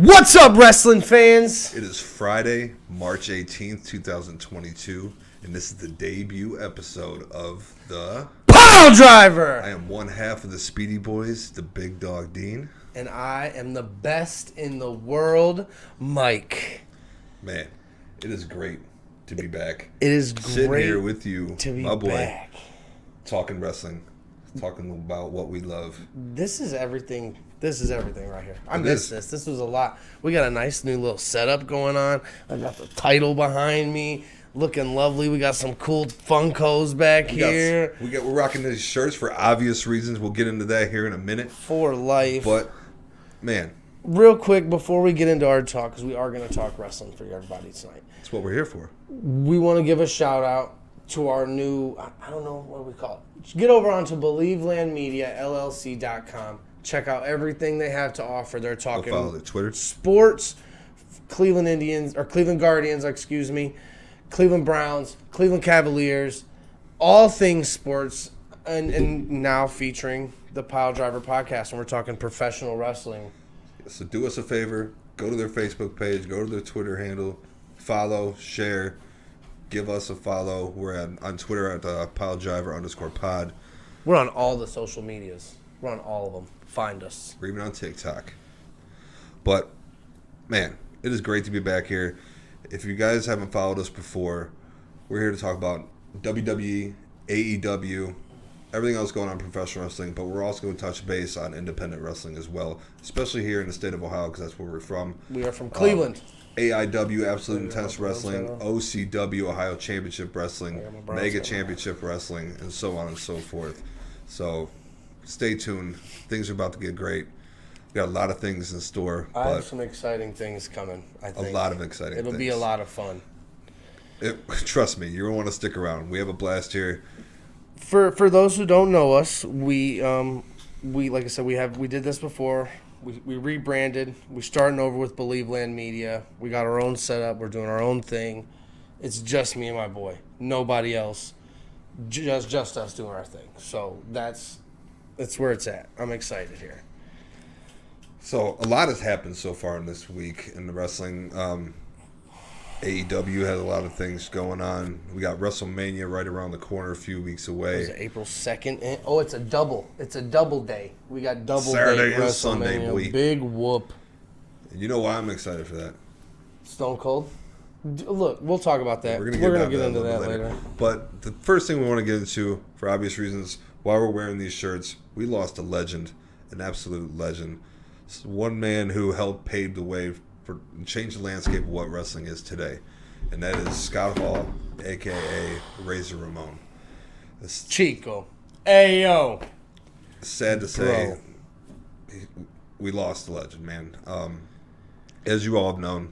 What's up, wrestling fans? It is Friday, March 18th, 2022, and this is the debut episode of the Piledriver! I am one half of the Speedy Boys, the Big Dog Dean. And I am the best in the world, Mike. Man, it is great to be back. It is great sitting here with you, to be my boy, back. talking wrestling, talking about what we love. This is everything. This is everything right here. I miss this. This was a lot. We got a nice new little setup going on. I got the title behind me, looking lovely. We got some cool Funkos back here. We're rocking these shirts for obvious reasons. We'll get into that here in a minute. For life. But, man. Real quick, before we get into our talk, because we are going to talk wrestling for everybody tonight. That's what we're here for. We want to give a shout out to our new, I don't know what we call it. Get over onto BelieveLandMediaLLC.com. Check out everything they have to offer. They're talking follow their Twitter. Sports, Cleveland Guardians, Cleveland Browns, Cleveland Cavaliers, all things sports, and now featuring the Piledriver Podcast, and we're talking professional wrestling. So do us a favor, go to their Facebook page, go to their Twitter handle, follow, share, give us a follow. We're on Twitter at Piledriver_pod. We're on all the social medias. We're on all of them. Find us. We're even on TikTok. But, man, it is great to be back here. If you guys haven't followed us before, we're here to talk about WWE, AEW, everything else going on in professional wrestling, but we're also going to touch base on independent wrestling as well, especially here in the state of Ohio because that's where we're from. We are from Cleveland. AEW, Absolute Intense Wrestling, OCW, Ohio Championship Wrestling, MEGA Championship Wrestling, and so on and so forth. So stay tuned. Things are about to get great. We got a lot of things in store. I have some exciting things coming, I think. A lot of exciting things. It'll be a lot of fun. Trust me, you're going to want to stick around. We have a blast here. For those who don't know us, we like I said, we did this before. We rebranded. We're starting over with Believe Land Media. We got our own setup. We're doing our own thing. It's just me and my boy. Nobody else. Just us doing our thing. So that's where it's at. I'm excited here. So a lot has happened so far in this week in the wrestling. AEW has a lot of things going on. We got WrestleMania right around the corner a few weeks away. Is it April 2nd? Oh, it's a double. It's a double day. We got double Saturday day and WrestleMania. Sunday, boy. Big whoop. And you know why I'm excited for that? Stone Cold? Look, we'll talk about that. We're gonna get into that later. But the first thing we want to get into, for obvious reasons, while we're wearing these shirts, we lost a legend, an absolute legend. One man who helped pave the way for change the landscape of what wrestling is today, and that is Scott Hall, a.k.a. Razor Ramon. It's Chico. Ayo. sad to say, we lost a legend, man. As you all have known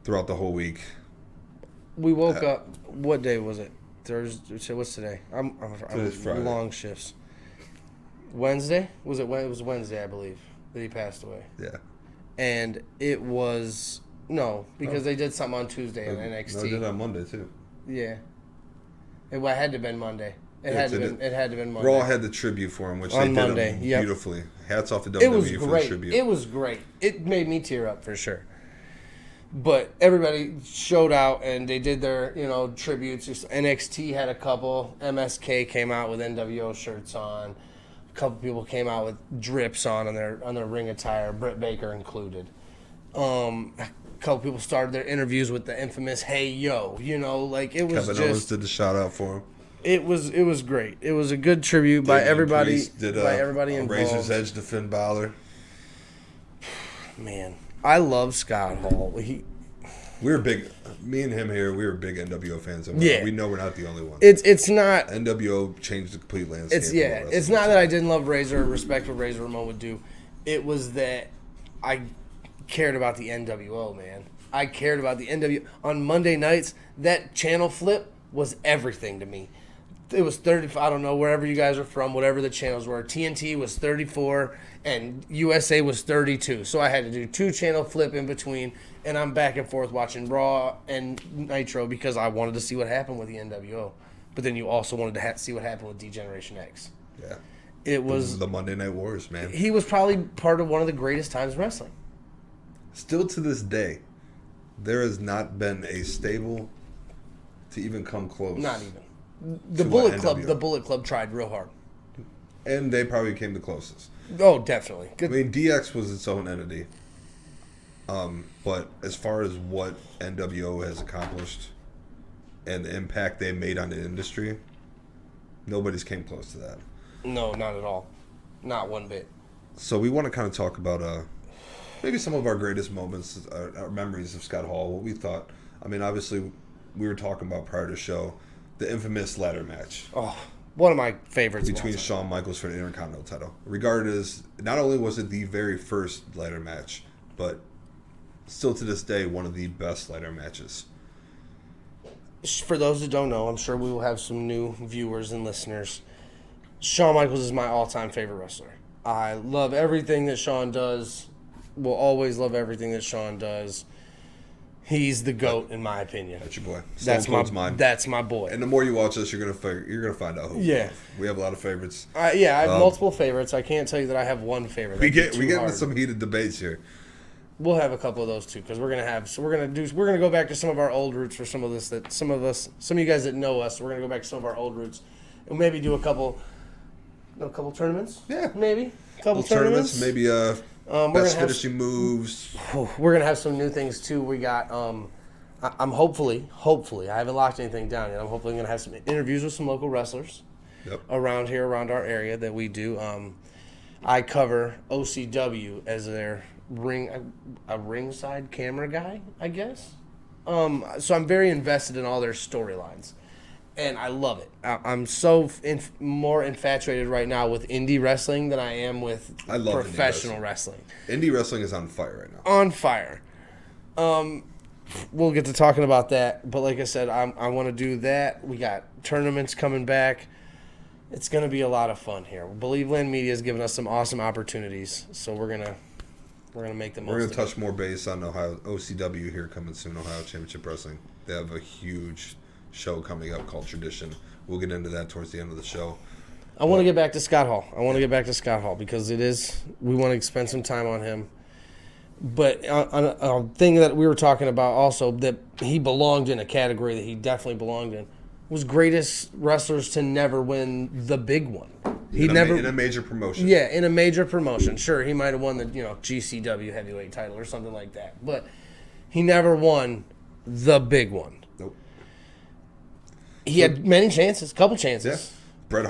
throughout the whole week. We woke up. What day was it? Thursday. What's today? I'm Friday. Long shifts. Wednesday? Was it? It was Wednesday, I believe, that he passed away. Yeah. And it was because they did something on Tuesday in NXT. No, they did on Monday too. Yeah. It had to have been Monday. It had to have been Monday. Raw had the tribute for him, which on they did Monday. Beautifully. Hats off to WWE for the tribute. It was great. It made me tear up for sure. But everybody showed out and they did their, tributes. NXT had a couple. MSK came out with NWO shirts on. A couple people came out with drips on their ring attire, Britt Baker included. A couple people started their interviews with the infamous "Hey Yo," it was Kevin Owens did the shout out for him. It was great. It was a good tribute by everybody. Everybody involved. Razor's Edge to Finn Balor. Man, I love Scott Hall. We were big. Me and him here. We were big NWO fans. And we know we're not the only ones. It's not NWO changed the complete landscape. It's not that I didn't love Razor or respect what Razor Ramon would do. It was that I cared about the NWO, man. I cared about the NWO. On Monday nights, that channel flip was everything to me. It was 30. I don't know, wherever you guys are from, whatever the channels were. TNT was 34 and USA was 32. So I had to do 2-channel flip in between, and I'm back and forth watching Raw and Nitro because I wanted to see what happened with the NWO. But then you also wanted to see what happened with D-Generation X. Yeah. It was the Monday Night Wars, man. He was probably part of one of the greatest times in wrestling. Still to this day, there has not been a stable to even come close. Not even. The Bullet Club tried real hard. And they probably came the closest. Oh, definitely. I mean, DX was its own entity. But as far as what NWO has accomplished and the impact they made on the industry, nobody's came close to that. No, not at all. Not one bit. So we want to kind of talk about maybe some of our greatest moments, our memories of Scott Hall, what we thought. I mean, obviously, we were talking about prior to the show, the infamous ladder match. Oh, one of my favorites. Between Shawn Michaels for the Intercontinental title. Regarded as, not only was it the very first ladder match, but still to this day, one of the best ladder matches. For those that don't know, I'm sure we will have some new viewers and listeners. Shawn Michaels is my all-time favorite wrestler. I love everything that Shawn does. Will always love everything that Shawn does. He's the GOAT, in my opinion. That's your boy. That's my boy. And the more you watch this, you're gonna find out who. Yeah, we have a lot of favorites. I have multiple favorites. I can't tell you that I have one favorite. We get into some heated debates here. We'll have a couple of those too, because we're gonna go back to some of our old roots for some of this that some of you guys that know us. We're gonna go back to some of our old roots, and maybe do a couple tournaments. Yeah, maybe a couple tournaments. Maybe best finishing moves. We're gonna have some new things too. We got I'm hopefully I haven't locked anything down yet. I'm hopefully gonna have some interviews with some local wrestlers around here, around our area that we do. I cover OCW as their ringside camera guy, I guess. So I'm very invested in all their storylines, and I love it. I'm so more infatuated right now with indie wrestling than I am with professional wrestling. Indie wrestling is on fire right now. On fire. We'll get to talking about that, but like I said, I want to do that. We got tournaments coming back. It's going to be a lot of fun here. Believe Land Media has given us some awesome opportunities, so we're gonna make the most. We're gonna touch more base on Ohio OCW here coming soon. Ohio Championship Wrestling. They have a huge show coming up called Tradition. We'll get into that towards the end of the show. I want to get back to Scott Hall. Because we want to spend some time on him. But on a thing that we were talking about also that he belonged in, a category that he definitely belonged in, was greatest wrestlers to never win the big one. In a major promotion. Yeah, in a major promotion. Sure, he might have won the GCW heavyweight title or something like that, but he never won the big one. Nope. He had many chances, couple chances. Yeah.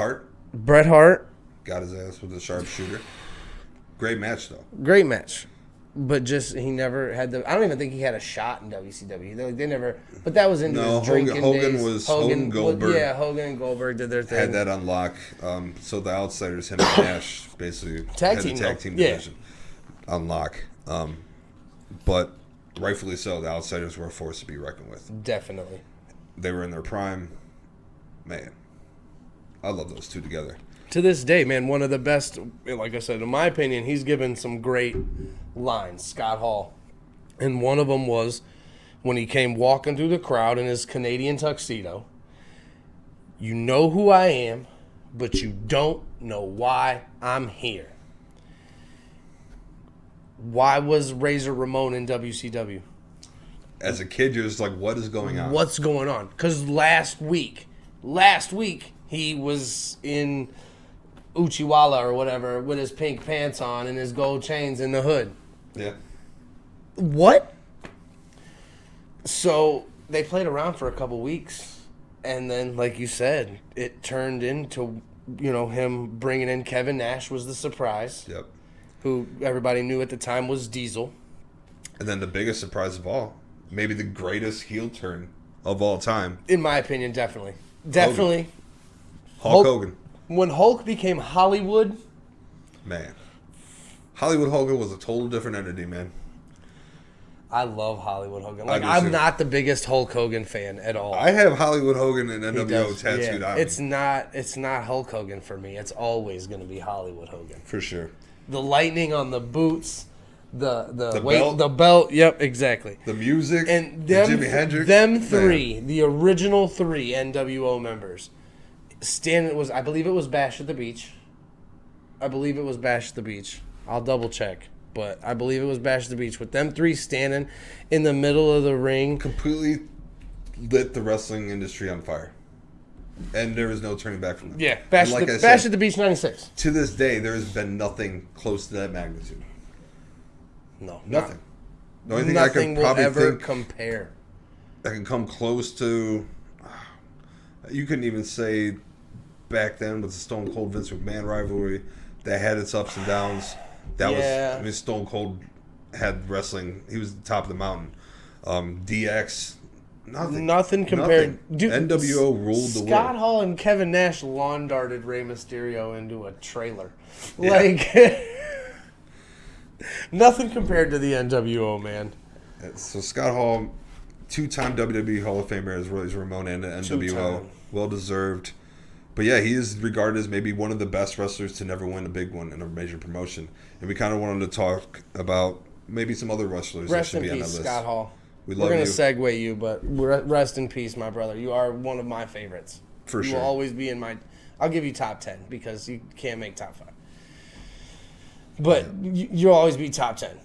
Bret Hart got his ass with a sharpshooter. Great match though. Great match. But just he never had I don't even think he had a shot in WCW. They never. But that was in his drinking days. Hogan Goldberg. Hogan and Goldberg did their thing. Had that on lock. So the Outsiders, him and Nash, basically tag had team, the tag team division on lock. But rightfully so, the Outsiders were a force to be reckoned with. Definitely. They were in their prime. Man, I love those two together. To this day, man, one of the best, like I said, in my opinion, he's given some great lines, Scott Hall. And one of them was when he came walking through the crowd in his Canadian tuxedo. You know who I am, but you don't know why I'm here. Why was Razor Ramon in WCW? As a kid, you're just like, what is going on? What's going on? Because last week, he was in Uchiwala or whatever with his pink pants on and his gold chains in the hood. Yeah. What? So they played around for a couple weeks, and then, like you said, it turned into, him bringing in Kevin Nash was the surprise. Yep. Who everybody knew at the time was Diesel. And then the biggest surprise of all, maybe the greatest heel turn of all time. In my opinion, definitely. Definitely. Hulk Hogan. When Hulk became Hollywood. Man. Hollywood Hogan was a total different entity, man. I love Hollywood Hogan. I'm not the biggest Hulk Hogan fan at all. I have Hollywood Hogan and NWO tattooed on me. It's not Hulk Hogan for me. It's always going to be Hollywood Hogan. For sure. The lightning on the boots, the belt. The belt. Yep, exactly. The music. And Jimi Hendrix. Them three, the original three NWO members. I believe it was Bash at the Beach. I'll double check. but I believe it was Bash at the Beach with them three standing in the middle of the ring. Completely lit the wrestling industry on fire. And there was no turning back from that. Yeah, Bash at the Beach 96. To this day, there has been nothing close to that magnitude. No. Nothing. The only thing Nothing I could will probably ever think compare. that can come close to... You couldn't even say back then with the Stone Cold Vince McMahon rivalry that had its ups and downs. That was Stone Cold had wrestling. He was the top of the mountain. DX... Nothing compared. Dude, NWO ruled the world. Scott Hall and Kevin Nash lawn darted Rey Mysterio into a trailer. Yeah. Like, nothing compared to the NWO, man. So Scott Hall, 2-time WWE Hall of Famer as Ramon and the NWO. 2-time. Well deserved. But yeah, he is regarded as maybe one of the best wrestlers to never win a big one in a major promotion. And we kind of wanted to talk about maybe some other wrestlers that should be on that list. Scott Hall. We're going to segue you, but rest in peace, my brother. You are one of my favorites. For sure. You will always be in my... I'll give you top 10 because you can't make top 5. But you'll always be top 10.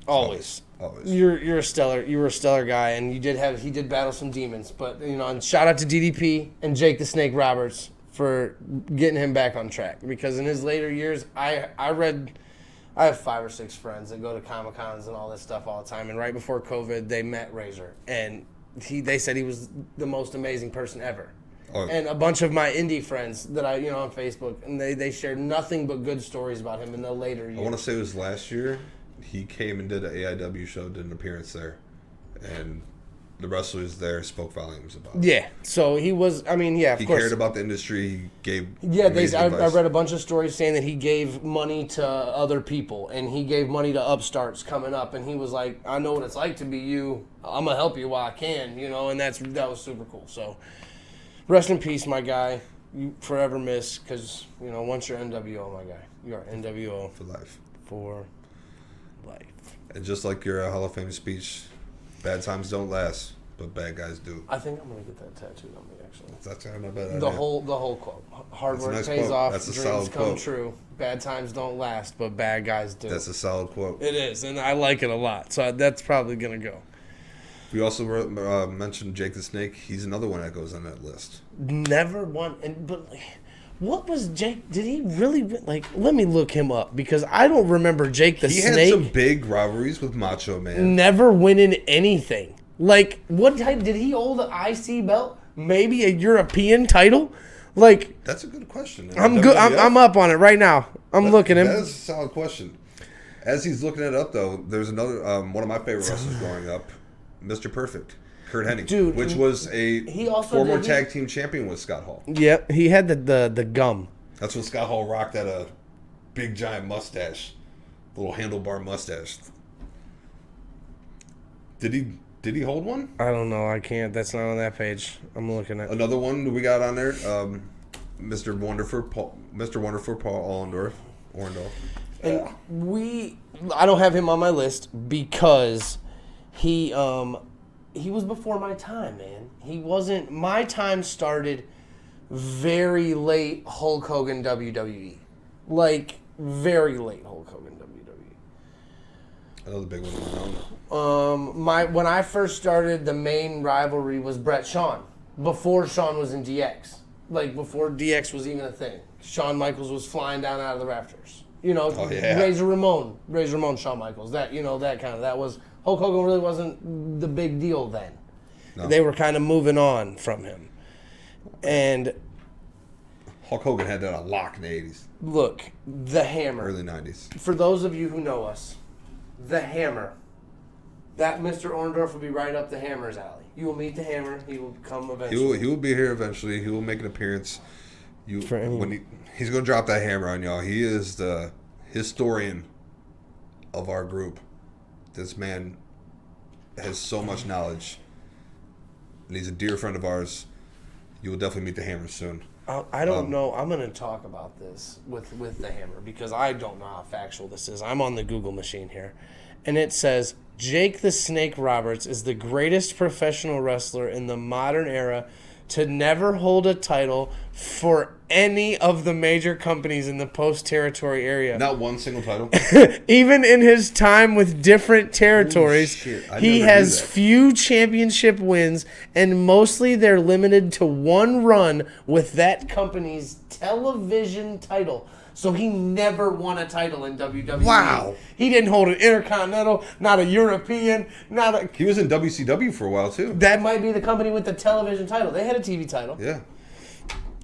Always. You're a stellar guy, and he did battle some demons. But, and shout out to DDP and Jake the Snake Roberts for getting him back on track. Because in his later years, I have 5 or 6 friends that go to Comic-Cons and all this stuff all the time. And right before COVID, they met Razor. And they said he was the most amazing person ever. Oh. And a bunch of my indie friends that I, on Facebook, and they shared nothing but good stories about him in the later years. I want to say it was last year. He came and did an AEW show, did an appearance there. And the wrestlers there spoke volumes about it. Yeah. So he was, of course. He cared about the industry. He gave I read a bunch of stories saying that he gave money to other people and he gave money to upstarts coming up, and he was like, I know what it's like to be you. I'm going to help you while I can, and that was super cool. So rest in peace, my guy. You forever miss, because, once you're NWO, my guy, you are NWO. For life. For life. And just like your Hall of Fame speech, bad times don't last, but bad guys do. I think I'm gonna get that tattooed on me. Actually, that's not a bad idea. The whole quote. Hard work pays off. That's a dreams solid come quote. true. Bad times don't last, but bad guys do. That's a solid quote. It is, and I like it a lot. So that's probably gonna go. We also mentioned Jake the Snake. He's another one that goes on that list. Never won, but. What was Jake? Did he really let me look him up, because I don't remember Jake the Snake. He had some big rivalries with Macho Man. Never winning anything. What type did he hold the IC belt? Maybe a European title? That's a good question. I'm good. I'm up on it right now. I'm looking at him. That is a solid question. As he's looking it up, though, there's another one of my favorite wrestlers growing up, Mr. Perfect. Kurt Hennig, dude, which was a former tag team champion with Scott Hall. Yep, he had the gum. That's when Scott Hall rocked a big giant mustache, little handlebar mustache. Did he hold one? I don't know. I can't. That's not on that page. I'm looking at another one we got on there. Mr. Wonderful Paul Orndorff. And I don't have him on my list because he was before my time, man. He wasn't. My time started very late Hulk Hogan WWE. Very late Hulk Hogan WWE. Another big one. When I first started, the main rivalry was Bret Shawn. Before Shawn was in DX. Before DX was even a thing. Shawn Michaels was flying down out of the rafters. Razor Ramon, Shawn Michaels. That was... Hulk Hogan really wasn't the big deal then. No. They were kind of moving on from him. And Hulk Hogan had that on lock in the 80s. Look, the Hammer. Early 90s. For those of you who know us, the Hammer. That Mr. Orndorff will be right up the Hammer's alley. You will meet the Hammer. He will come eventually. He will be here eventually. He will make an appearance. He's going to drop that hammer on y'all. He is the historian of our group. This man has so much knowledge, and he's a dear friend of ours. You will definitely meet the Hammer soon. I don't know. I'm going to talk about this with the Hammer because I don't know how factual this is. I'm on the Google machine here, and it says Jake the Snake Roberts is the greatest professional wrestler in the modern era, to never hold a title for any of the major companies in the post-territory area. Not one single title? Even in his time with different territories, he has few championship wins, and mostly they're limited to one run with that company's television title. So he never won a title in WWE. Wow. He didn't hold an Intercontinental, not a European, not a... He was in WCW for a while, too. That might be the company with the television title. They had a TV title. Yeah.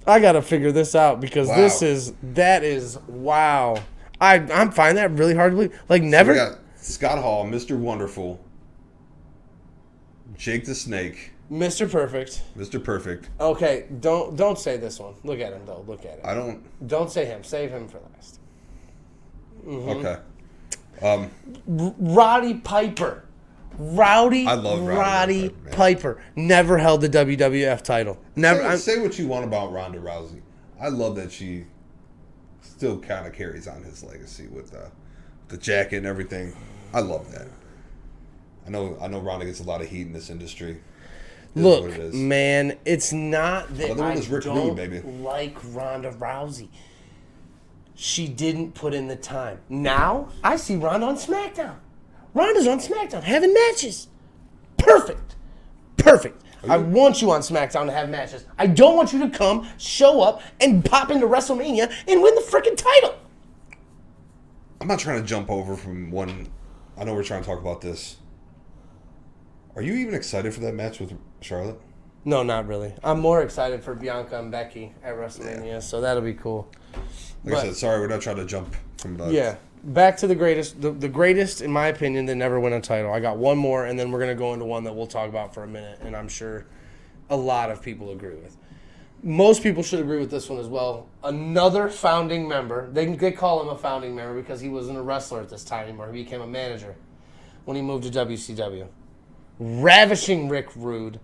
I got to figure this out because that is wow. I'm finding that really hard to believe. Like, never... So we got Scott Hall, Mr. Wonderful, Jake the Snake. Mr. Perfect. Mr. Perfect. Okay, don't say this one. Look at him, though. Look at him. Don't say him. Save him for last. Mm-hmm. Okay. Roddy Piper. I love Roddy Piper. Never held the WWF title. Never. Say what you want about Ronda Rousey. I love that she still kind of carries on his legacy with the jacket and everything. I love that. I know Ronda gets a lot of heat in this industry. Look, man, it's not that I don't Rude, like Ronda Rousey. She didn't put in the time. Now, I see Ronda on SmackDown. Ronda's on SmackDown having matches. Perfect. I want you on SmackDown to have matches. I don't want you to come, show up, and pop into WrestleMania and win the freaking title. I'm not trying to jump over from one. I know we're trying to talk about this. Are you even excited for that match with Charlotte? No, not really. I'm more excited for Bianca and Becky at WrestleMania, so that'll be cool. I said, sorry, we're not trying to jump from that. Yeah. Back to the greatest. The greatest, in my opinion, that never win a title. I got one more, and then we're going to go into one that we'll talk about for a minute, and I'm sure a lot of people agree with. Most people should agree with this one as well. Another founding member. They call him a founding member because he wasn't a wrestler at this time anymore. He became a manager when he moved to WCW. Ravishing Rick Rude.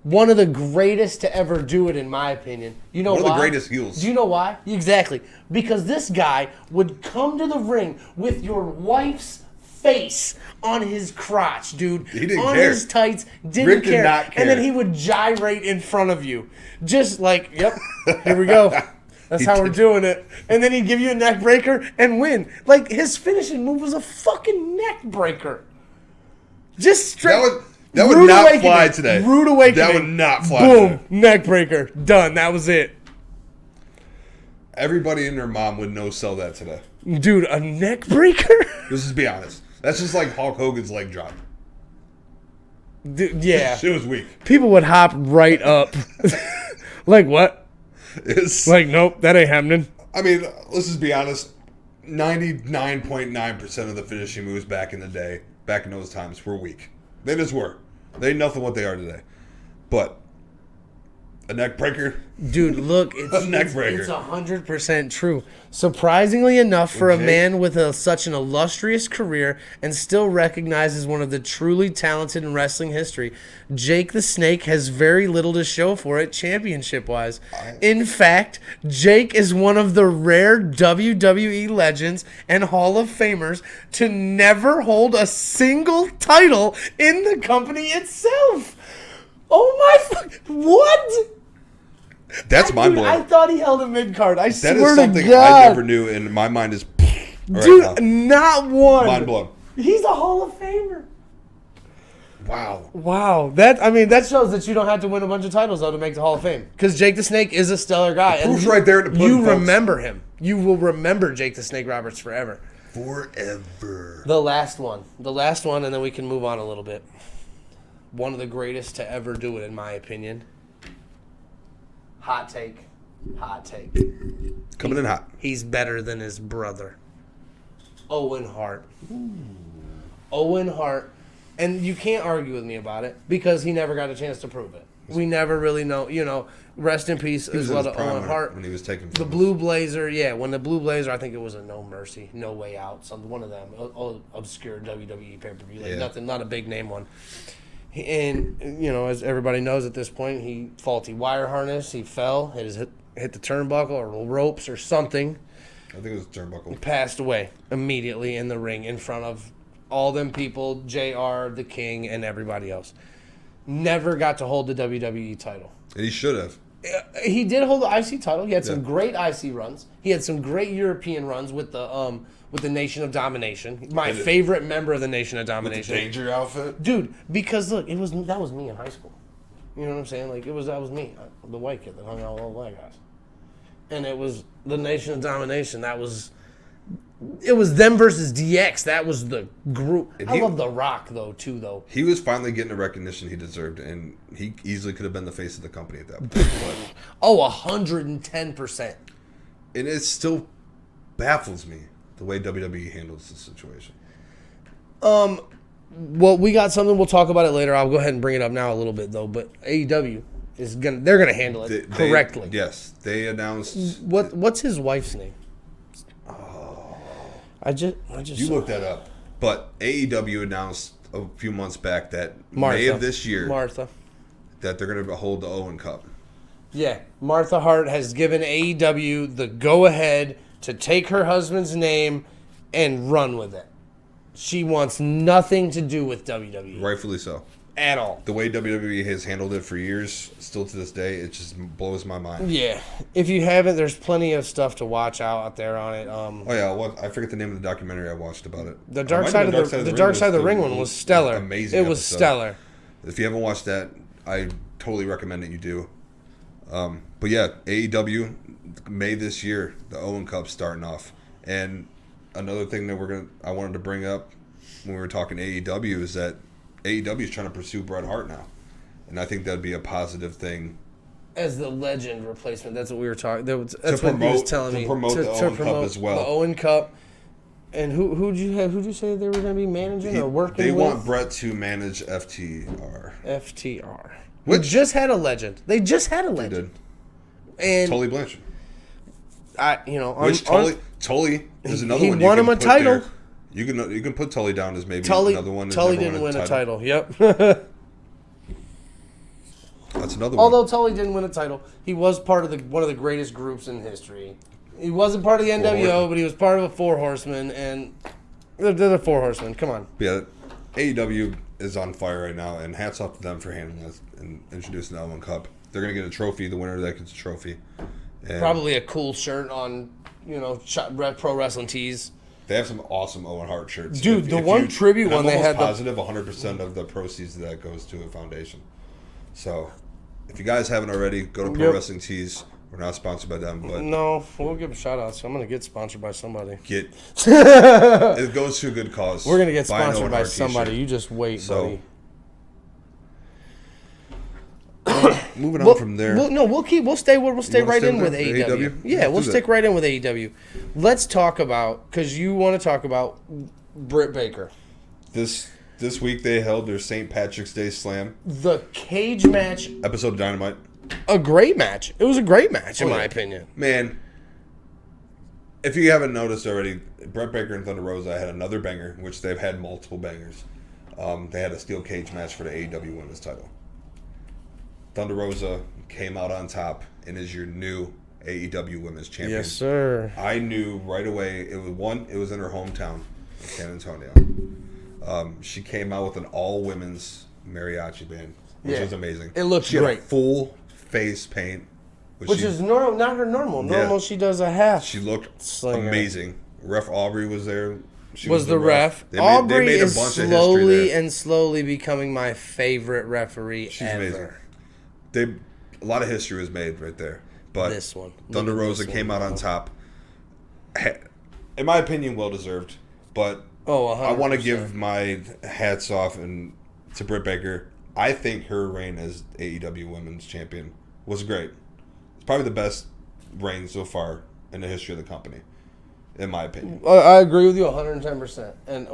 One of the greatest to ever do it, in my opinion. You know why? One of the greatest heels. Do you know why? Exactly. Because this guy would come to the ring with your wife's face on his crotch, dude. He didn't on care. His tights. Rick did not care. And then he would gyrate in front of you. Just like, yep, here we go. That's how we're doing it. And then he'd give you a neck breaker and win. Like, his finishing move was a fucking neck breaker. Just straight... That would not fly today. Rude awakening. That would not fly today. today. Neck breaker. Done. That was it. Everybody and their mom would no-sell that today. Dude, a neck breaker? Let's just be honest. That's just like Hulk Hogan's leg drop. Dude, yeah. It was weak. People would hop right up. Like, what? Like, nope, that ain't happening. I mean, let's just be honest. 99.9% of the finishing moves back in the day, back in those times, were weak. They just were. They ain't nothing what they are today. But a neck breaker? Dude, look, it's a neck breaker. It's 100% true. Surprisingly enough, for a man with such an illustrious career and still recognized as one of the truly talented in wrestling history, Jake the Snake has very little to show for it championship-wise. In fact, Jake is one of the rare WWE legends and Hall of Famers to never hold a single title in the company itself. Oh my what? That's mind-blowing. I thought he held a mid-card. I swear to God. That is something I never knew, and my mind is... Dude, right not one. Mind-blown. He's a Hall of Famer. Wow. That shows that you don't have to win a bunch of titles, though, to make the Hall of Fame. Because Jake the Snake is a stellar guy. The proof's right there in the pudding, You remember him. You will remember Jake the Snake Roberts forever. Forever. The last one, and then we can move on a little bit. One of the greatest to ever do it, in my opinion. Hot take. Coming in hot. He's better than his brother. Owen Hart. Owen Hart. And you can't argue with me about it because he never got a chance to prove it. We never really know. You know, rest in peace as well to Owen Hart. When he was taken the Blue Blazer, when the Blue Blazer, I think it was a No Mercy, No Way Out, one of them, obscure WWE pay-per-view. Nothing, not a big name one. And, you know, as everybody knows at this point, he faulty wire harness. He fell, hit the turnbuckle or ropes or something. I think it was turnbuckle. He passed away immediately in the ring in front of all them people, JR, the King, and everybody else. Never got to hold the WWE title. And he should have. He did hold the IC title. He had some great IC runs. He had some great European runs with the Nation of Domination. My favorite member of the Nation of Domination. With the Danger outfit? Dude, because look, that was me in high school. You know what I'm saying? Like that was me, the white kid that hung out with all the black guys. And it was the Nation of Domination. It was them versus DX. That was the group. I love The Rock, though. He was finally getting the recognition he deserved, and he easily could have been the face of the company at that point. Oh, 110%. And it still baffles me the way WWE handles this situation. Well, we got something. We'll talk about it later. I'll go ahead and bring it up now a little bit, though. But AEW they're gonna handle it correctly. Yes, they announced. What's his wife's name? I just you looked that up. But AEW announced a few months back that Martha. May of this year that they're going to hold the Owen Cup. Yeah, Martha Hart has given AEW the go-ahead to take her husband's name and run with it. She wants nothing to do with WWE. Rightfully so. At all. The way WWE has handled it for years, still to this day, it just blows my mind. Yeah. If you haven't, there's plenty of stuff to watch out there on it. I forget the name of the documentary I watched about it. The Dark Side of the Ring one was stellar. Amazing. It was stellar. If you haven't watched that, I totally recommend that you do. But yeah, AEW, May this year, the Owen Cup starting off. And another thing that I wanted to bring up when we were talking AEW is that AEW is trying to pursue Bret Hart now. And I think that'd be a positive thing. As the legend replacement. That's what we were talking. That's what he was telling me. To promote the Owen Cup as well. The Owen Cup. And who'd you say they were going to be managing or working with? They want Bret to manage FTR. They just had a legend. They did. And Tully Blanchard. Tully is another one. He won him a title. There. You can put Tully down as maybe another one. Tully didn't win a title. Yep. That's another one. Although Tully didn't win a title, he was part of one of the greatest groups in history. He wasn't part of the NWO, but he was part of a Four Horsemen, and they're the Four Horsemen. Come on. Yeah, AEW is on fire right now, and hats off to them for handling this and introducing the Owen Cup. They're going to get a trophy. The winner of that gets a trophy. And probably a cool shirt on, Pro Wrestling Tees. They have some awesome Owen Hart shirts. Dude, tribute one they had. I'm positive 100% of the proceeds of that goes to a foundation. So, if you guys haven't already, go to Pro Wrestling Tees. We're not sponsored by them, but no, we'll give them shout outs. I'm gonna get sponsored by somebody. It goes to a good cause. We're gonna get sponsored by somebody. T-shirt. You just wait, buddy. Moving on from there. We'll stay right in with AEW. Yeah, we'll stick right in with AEW. Let's talk about, because you want to talk about Britt Baker. This week they held their St. Patrick's Day Slam. The cage match episode of Dynamite. A great match. It was a great match, in my opinion. Man, if you haven't noticed already, Britt Baker and Thunder Rosa had another banger, which they've had multiple bangers. They had a steel cage match for the AEW Women's title. Thunder Rosa came out on top and is your new AEW Women's Champion. Yes, sir. I knew right away. It was in her hometown, San Antonio. She came out with an all-women's mariachi band, which was amazing. It looked great. Had full face paint. Which is normal, not her normal. Normal, she does a half. She looked amazing. Ref Aubrey was there. She was the ref. Aubrey is slowly becoming my favorite referee ever. She's amazing. A lot of history was made right there. But this one. Thunder Rosa came out on top. In my opinion, well-deserved. But I want to give my hats off to Britt Baker. I think her reign as AEW Women's Champion was great. It's probably the best reign so far in the history of the company, in my opinion. I agree with you 110%. And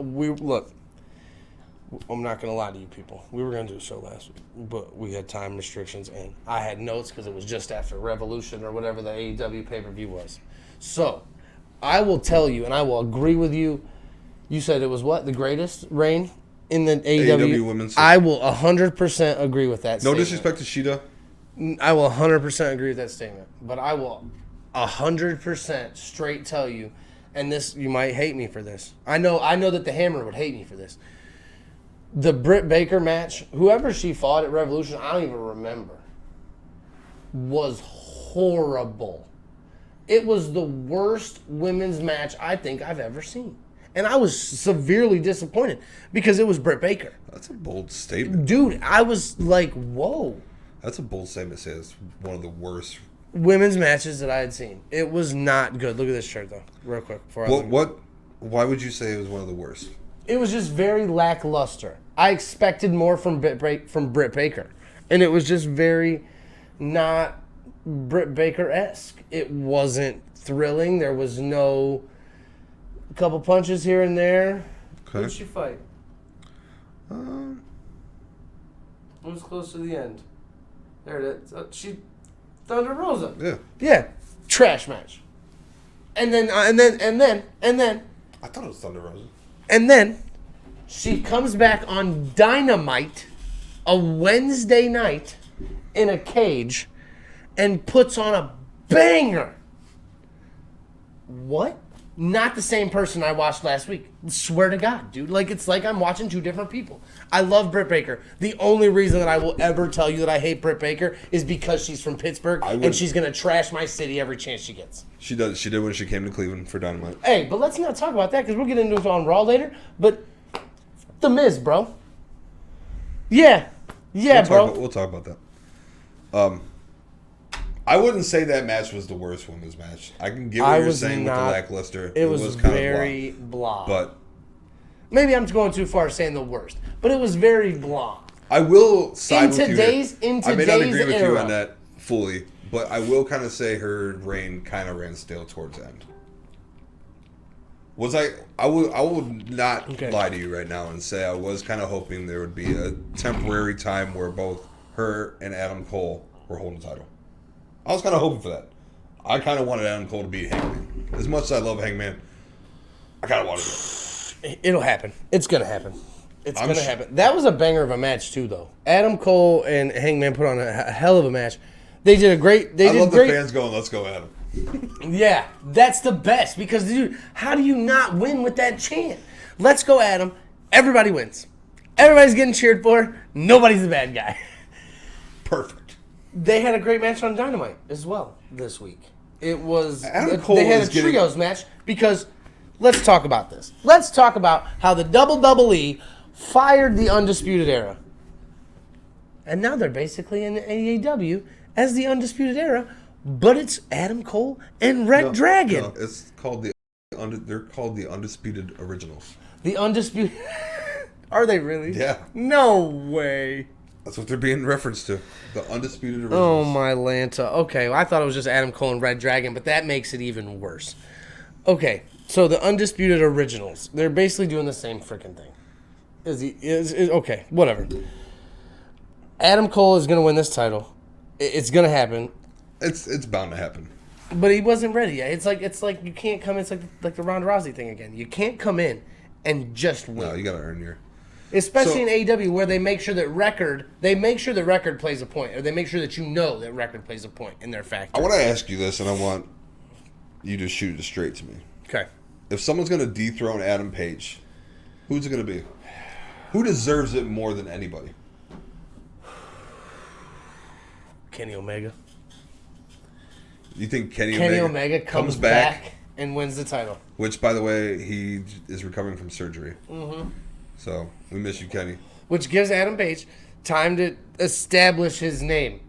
I'm not going to lie to you people. We were going to do a show last week, but we had time restrictions, and I had notes because it was just after Revolution or whatever the AEW pay-per-view was. So, I will tell you, and I will agree with you. You said it was what? The greatest reign in the AEW Women's. I will 100% agree with that statement. No disrespect to Shida. I will 100% agree with that statement. But I will 100% straight tell you, and this, you might hate me for this. I know that the Hammer would hate me for this. The Britt Baker match, whoever she fought at Revolution, I don't even remember. was horrible. It was the worst women's match I think I've ever seen. And I was severely disappointed because it was Britt Baker. That's a bold statement. Dude, I was like, whoa. That's a bold statement to say it's one of the worst women's matches that I had seen. It was not good. Look at this shirt, though, real quick. Why would you say it was one of the worst? It was just very lackluster. I expected more from Britt Baker. And it was just very not Britt Baker-esque. It wasn't thrilling. There was no couple punches here and there. Okay. Who did she fight? It was close to the end. There it is. She Thunder Rosa. Yeah. Yeah. Trash match. And then I thought it was Thunder Rosa. And then she comes back on Dynamite a Wednesday night in a cage and puts on a banger. What? Not the same person I watched last week. Swear to God, dude. Like, it's like I'm watching two different people. I love Britt Baker. The only reason that I will ever tell you that I hate Britt Baker is because she's from Pittsburgh and she's going to trash my city every chance she gets. She does. She did when she came to Cleveland for Dynamite. Hey, but let's not talk about that because we'll get into it on Raw later. But The Miz, bro. Yeah, bro. We'll talk about that. I wouldn't say that match was the worst women's match. I can get what you're saying with the lackluster. It was kind very of blah. But maybe I'm going too far saying the worst. But it was very blah. I will side with you. In I may not agree today's with era. you on that fully, but I will kind of say her reign kind of ran stale towards the end. I would not lie to you right now and say I was kind of hoping there would be a temporary time where both her and Adam Cole were holding the title. I was kind of hoping for that. I kind of wanted Adam Cole to beat Hangman. As much as I love Hangman, I kind of wanted it. It'll happen. It's going to happen. It's going to happen. That was a banger of a match, too, though. Adam Cole and Hangman put on a hell of a match. They did a great... I love the fans going, let's go, Adam. Yeah, that's the best. Because, dude, how do you not win with that chant? Let's go, Adam. Everybody wins. Everybody's getting cheered for. Nobody's the bad guy. Perfect. They had a great match on Dynamite as well this week. It was... Adam Cole they had a trios match because... Let's talk about this. Let's talk about how the WWE fired the Undisputed Era. And now they're basically in the AEW as the Undisputed Era, but it's Adam Cole and Red Dragon. No, it's called they're called the Undisputed Originals. The Undisputed... Are they really? Yeah. No way. That's what they're being referenced to. The Undisputed Originals. Oh, my Lanta. Okay, well, I thought it was just Adam Cole and Red Dragon, but that makes it even worse. Okay, so the Undisputed Originals. They're basically doing the same freaking thing. Okay, whatever. Adam Cole is going to win this title. It's going to happen. It's bound to happen. But he wasn't ready yet. It's like you can't come in. It's like the Ronda Rousey thing again. You can't come in and just win. No, you got to earn your... Especially in AEW, where they make sure that record plays a point, or they make sure that you know that record plays a point in their factory. I want to ask you this, and I want you to shoot it straight to me. Okay. If someone's going to dethrone Adam Page, who's it going to be? Who deserves it more than anybody? Kenny Omega. You think Kenny Omega comes back and wins the title? Which, by the way, he is recovering from surgery. Mm-hmm. So, we miss you, Kenny. Which gives Adam Page time to establish his name.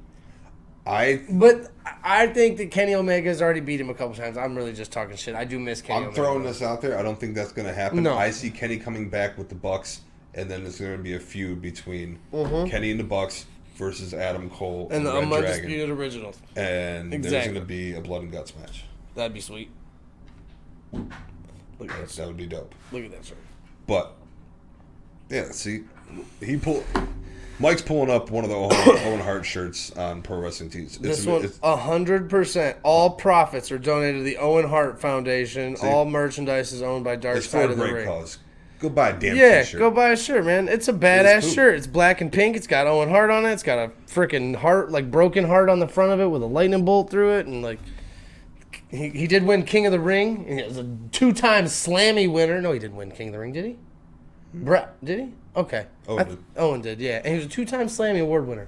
But I think that Kenny Omega has already beat him a couple times. I'm really just talking shit. I do miss Kenny Omega. I'm throwing this out there. I don't think that's going to happen. No. I see Kenny coming back with the Bucks, and then there's going to be a feud between Kenny and the Bucks versus Adam Cole and the Red Undisputed Dragon. Originals. And there's going to be a blood and guts match. That'd be sweet. Look at That would be dope. Look at that shirt. But, yeah, see, Mike's pulling up one of the Owen Hart shirts on Pro Wrestling Tees. This one, 100%. All profits are donated to the Owen Hart Foundation. See, all merchandise is owned by Dark Side of the Ring. It's for a great cause. Go buy a damn t-shirt. Yeah, go buy a shirt, man. It's a badass shirt. It's black and pink. It's got Owen Hart on it. It's got a freaking heart, like broken heart on the front of it with a lightning bolt through it. And, like, he did win King of the Ring. He was a 2-time Slammy winner. No, he didn't win King of the Ring, did he? Did he? Okay. Owen did, yeah. And he was a 2-time Slammy Award winner.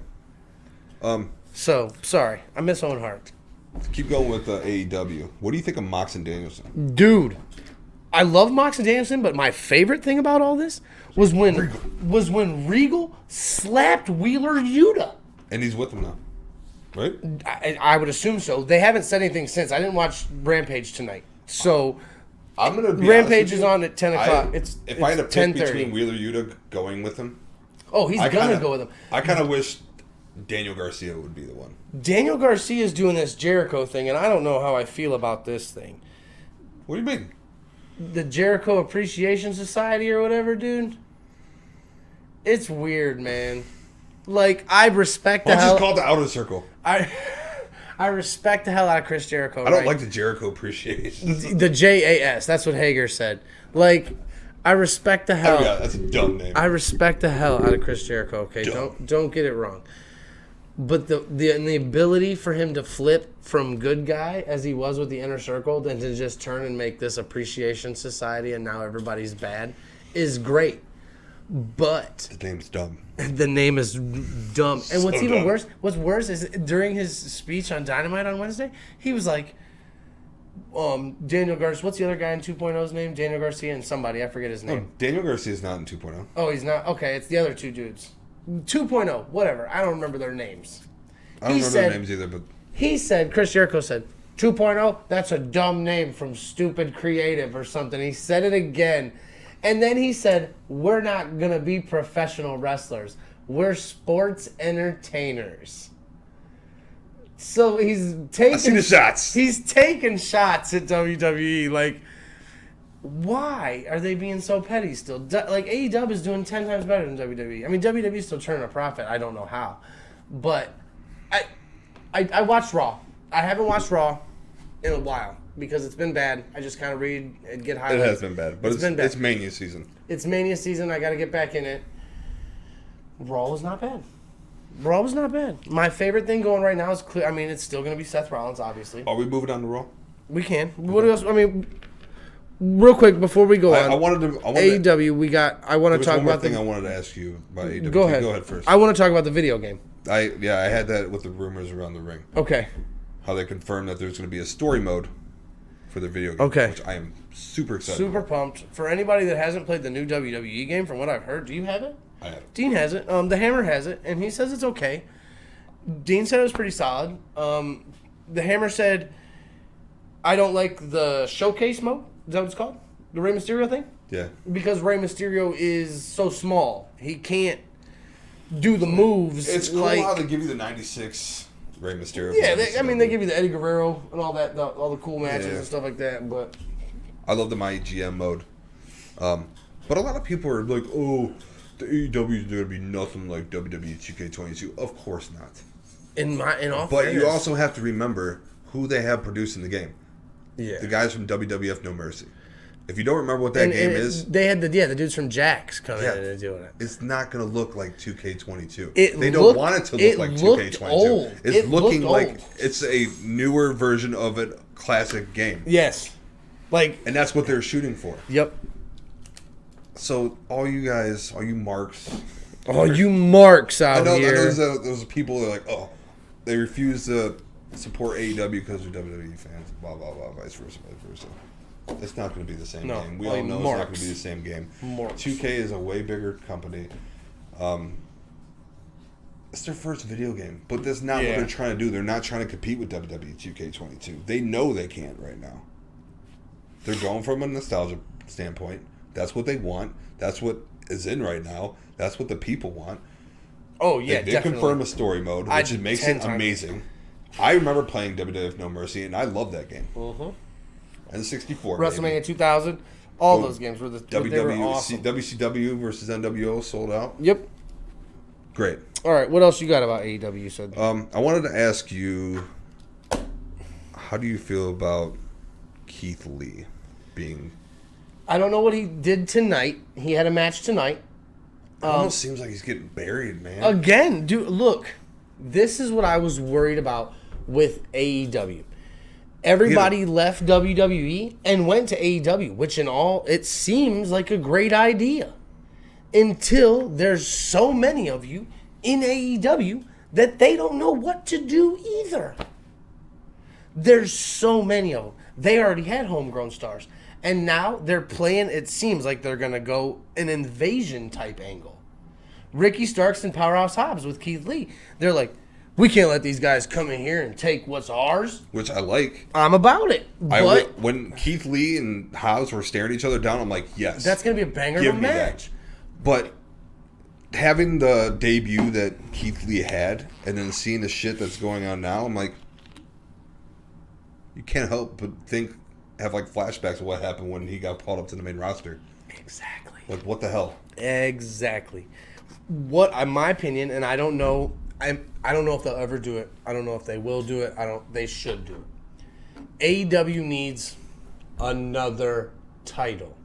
So, sorry. I miss Owen Hart. Keep going with AEW. What do you think of Mox and Danielson? Dude, I love Mox and Danielson, but my favorite thing about all this was when Regal slapped Wheeler Yuta. And he's with them now, right? I would assume so. They haven't said anything since. I didn't watch Rampage tonight. So, I'm gonna be Rampage is on at 10 o'clock. If I had to pick between Wheeler Yuta going with him, he's gonna go with him. I kind of wish Daniel Garcia would be the one. Daniel Garcia is doing this Jericho thing, and I don't know how I feel about this thing. What do you mean? The Jericho Appreciation Society or whatever, dude. It's weird, man. Like, I respect the hell. Just call it the Outer Circle. I respect the hell out of Chris Jericho. I don't like the Jericho Appreciation. The JAS. That's what Hager said. Like, I respect the hell. Oh yeah, that's a dumb name. I respect the hell out of Chris Jericho. Okay, don't get it wrong. But the ability for him to flip from good guy as he was with the Inner Circle, then to just turn and make this appreciation society and now everybody's bad, is great. But the name's dumb. The name is dumb. And So what's even dumb. worse? What's worse is during his speech on Dynamite on Wednesday, he was like, Daniel Garcia. What's the other guy in 2.0's name? Daniel Garcia and somebody. I forget his name. Daniel Garcia's not in 2.0. Oh, he's not. Okay, it's the other two dudes. 2.0, whatever. I don't remember their names. I don't remember their names either, but He said, Chris Jericho said, 2.0, that's a dumb name from Stupid Creative or something. He said it again. And then he said, we're not going to be professional wrestlers. We're sports entertainers. So he's taking... I see the shots. He's taking shots at WWE. Like, why are they being so petty still? Like, AEW is doing 10 times better than WWE. I mean, WWE is still turning a profit. I don't know how. But I watched Raw. I haven't watched Raw in a while because it's been bad. I just kind of read and get highlights. It has been bad, but it's Mania season. It's Mania season. I got to get back in it. Raw was not bad. Raw was not bad. My favorite thing going right now is clear. I mean, it's still going to be Seth Rollins, obviously. Are we moving on to Raw? We can. What else? I mean, real quick before we go on. I wanted AEW. I want to talk about thing I wanted to ask you about AEW. Go ahead. Go ahead first. I want to talk about the video game. I had that with the rumors around the ring. Okay. How they confirmed that there's going to be a story mode for their video game. Okay. Which I am super excited Super about. pumped. For anybody that hasn't played the new WWE game, from what I've heard, do you have it? I have it. Dean has it. The Hammer has it, and he says it's okay. Dean said it was pretty solid. The Hammer said, I don't like the showcase mode. Is that what it's called? The Rey Mysterio thing? Yeah. Because Rey Mysterio is so small. He can't do the moves. It's cool like, how they give you the 96 Rey Mysterio. Yeah, they give you the Eddie Guerrero and all that, all the cool matches and stuff like that. But I love the My GM mode. But a lot of people are like, oh, the AEW is going to be nothing like WWE 2K22. Of course not. But you also have to remember who they have producing the game. Yeah. The guys from WWF No Mercy. If you don't remember what that game is, they had the dudes from Jax coming in and doing it. It's not going to look like 2K22. They don't want it to look like 2K22. Old. It's looking like it's a newer version of a classic game. Yes. And that's what they're shooting for. Yep. So all you guys, all you marks. All you marks out here. I know those people that are like, oh, they refuse to support AEW because they're WWE fans, blah, blah, blah, vice versa. It's not going to be the same game. We all know it's not going to be the same game. 2K is a way bigger company. It's their first video game, but that's not what they're trying to do. They're not trying to compete with WWE 2K22. They know they can't right now. They're going from a nostalgia standpoint. That's what they want. That's what is in right now. That's what the people want. Oh, yeah, They confirm a story mode, which makes it amazing. I remember playing WWF No Mercy, and I love that game. Mm-hmm. And 64. WrestleMania 2000. All those games were they were awesome. WCW versus NWO sold out. Yep. Great. All right, what else you got about AEW? You said. I wanted to ask you, how do you feel about Keith Lee being? I don't know what he did tonight. He had a match tonight. It almost seems like he's getting buried, man. Again, dude, look, this is what I was worried about with AEW. Everybody left WWE and went to AEW, which in all, it seems like a great idea. Until there's so many of you in AEW that they don't know what to do either. There's so many of them. They already had homegrown stars. And now they're playing, it seems like they're going to go an invasion type angle. Ricky Starks and Powerhouse Hobbs with Keith Lee. They're like, we can't let these guys come in here and take what's ours. Which I like. I'm about it. But when Keith Lee and Hobbs were staring each other down, I'm like, yes. That's going to be a banger of a match. But having the debut that Keith Lee had and then seeing the shit that's going on now, I'm like, you can't help but have like flashbacks of what happened when he got called up to the main roster. Exactly. Like, what the hell? Exactly. What, in my opinion, and I don't know, I don't know if they'll ever do it. I don't know if they will do it. They should do it. AEW needs another title.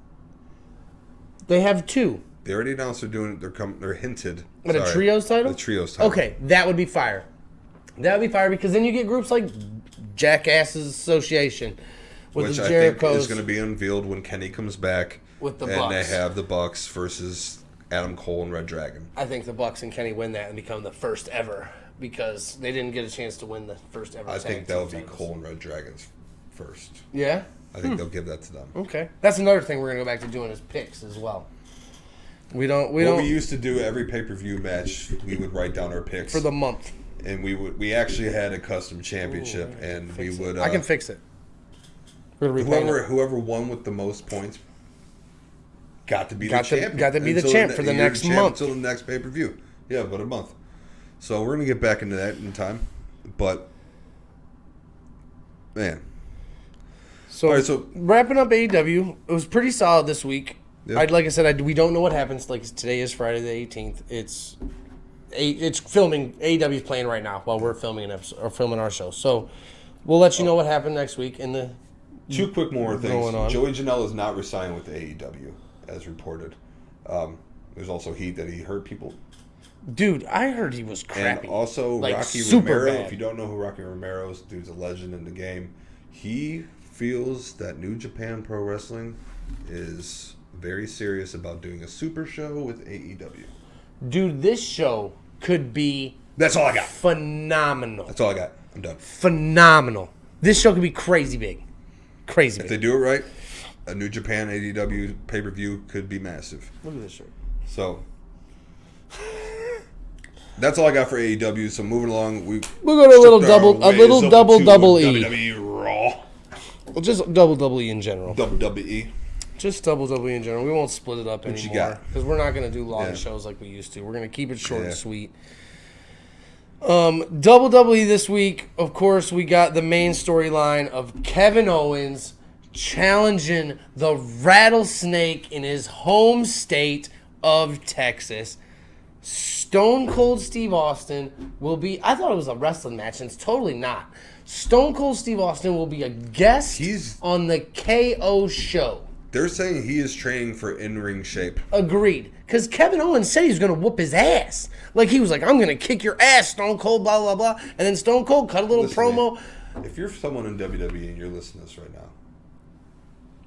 They have 2. They already announced they're doing it. They're hinted. But a trios title? The trios title. Okay, that would be fire. That would be fire because then you get groups like Jackasses Association with which the I Jerichos. think is going to be unveiled when Kenny comes back. With the and Bucks. They have the Bucks versus Adam Cole and Red Dragon. I think the Bucks and Kenny win that and become the first ever because they didn't get a chance to win the first ever. I think that would be Cole and Red Dragon's first. Yeah? I think they'll give that to them. Okay. That's another thing we're going to go back to doing is picks as well. We used to do every pay-per-view match, we would write down our picks. For the month. And we actually had a custom championship. Ooh, and we would... I can fix it. Whoever won with the most points got to be the champion. Got to be the champ for the next month. Until the next pay-per-view. Yeah, about a month. So we're going to get back into that in time. But, man. So, all right, so wrapping up AEW, it was pretty solid this week. Yep. Like I said, we don't know what happens. Like today is Friday the 18th. It's filming. AEW's playing right now while we're filming an episode or filming our show. So we'll let you know what happened next week in the. 2 quick more things. Going on. Joey Janela is not resigning with the AEW, as reported. There's also heat that he hurt people. Dude, I heard he was crappy. And also like, Rocky super Romero. bad. If you don't know who Rocky Romero is, dude's a legend in the game. He feels that New Japan Pro Wrestling is very serious about doing a super show with AEW. Dude, this show could be. That's all I got. Phenomenal. That's all I got. I'm done. Phenomenal. This show could be crazy big. Crazy. If they do it right, a New Japan AEW pay-per-view could be massive. Look at this shirt. So that's all I got for AEW. So moving along, we'll go to a little double E. WWE Raw. Well, just double E in general. WWE. Just double E in general. We won't split it up What you anymore got? because we're not going to do long Yeah. shows like we used to. We're going to keep it short and sweet. WWE this week, of course, we got the main storyline of Kevin Owens challenging the Rattlesnake in his home state of Texas. Stone Cold Steve Austin will be... I thought it was a wrestling match, and it's totally not. Stone Cold Steve Austin will be a guest on the KO show. They're saying he is training for in-ring shape. Agreed. Because Kevin Owens said he was going to whoop his ass. Like, he was like, I'm going to kick your ass, Stone Cold, blah, blah, blah. And then Stone Cold cut a little promo. If you're someone in WWE and you're listening to this right now,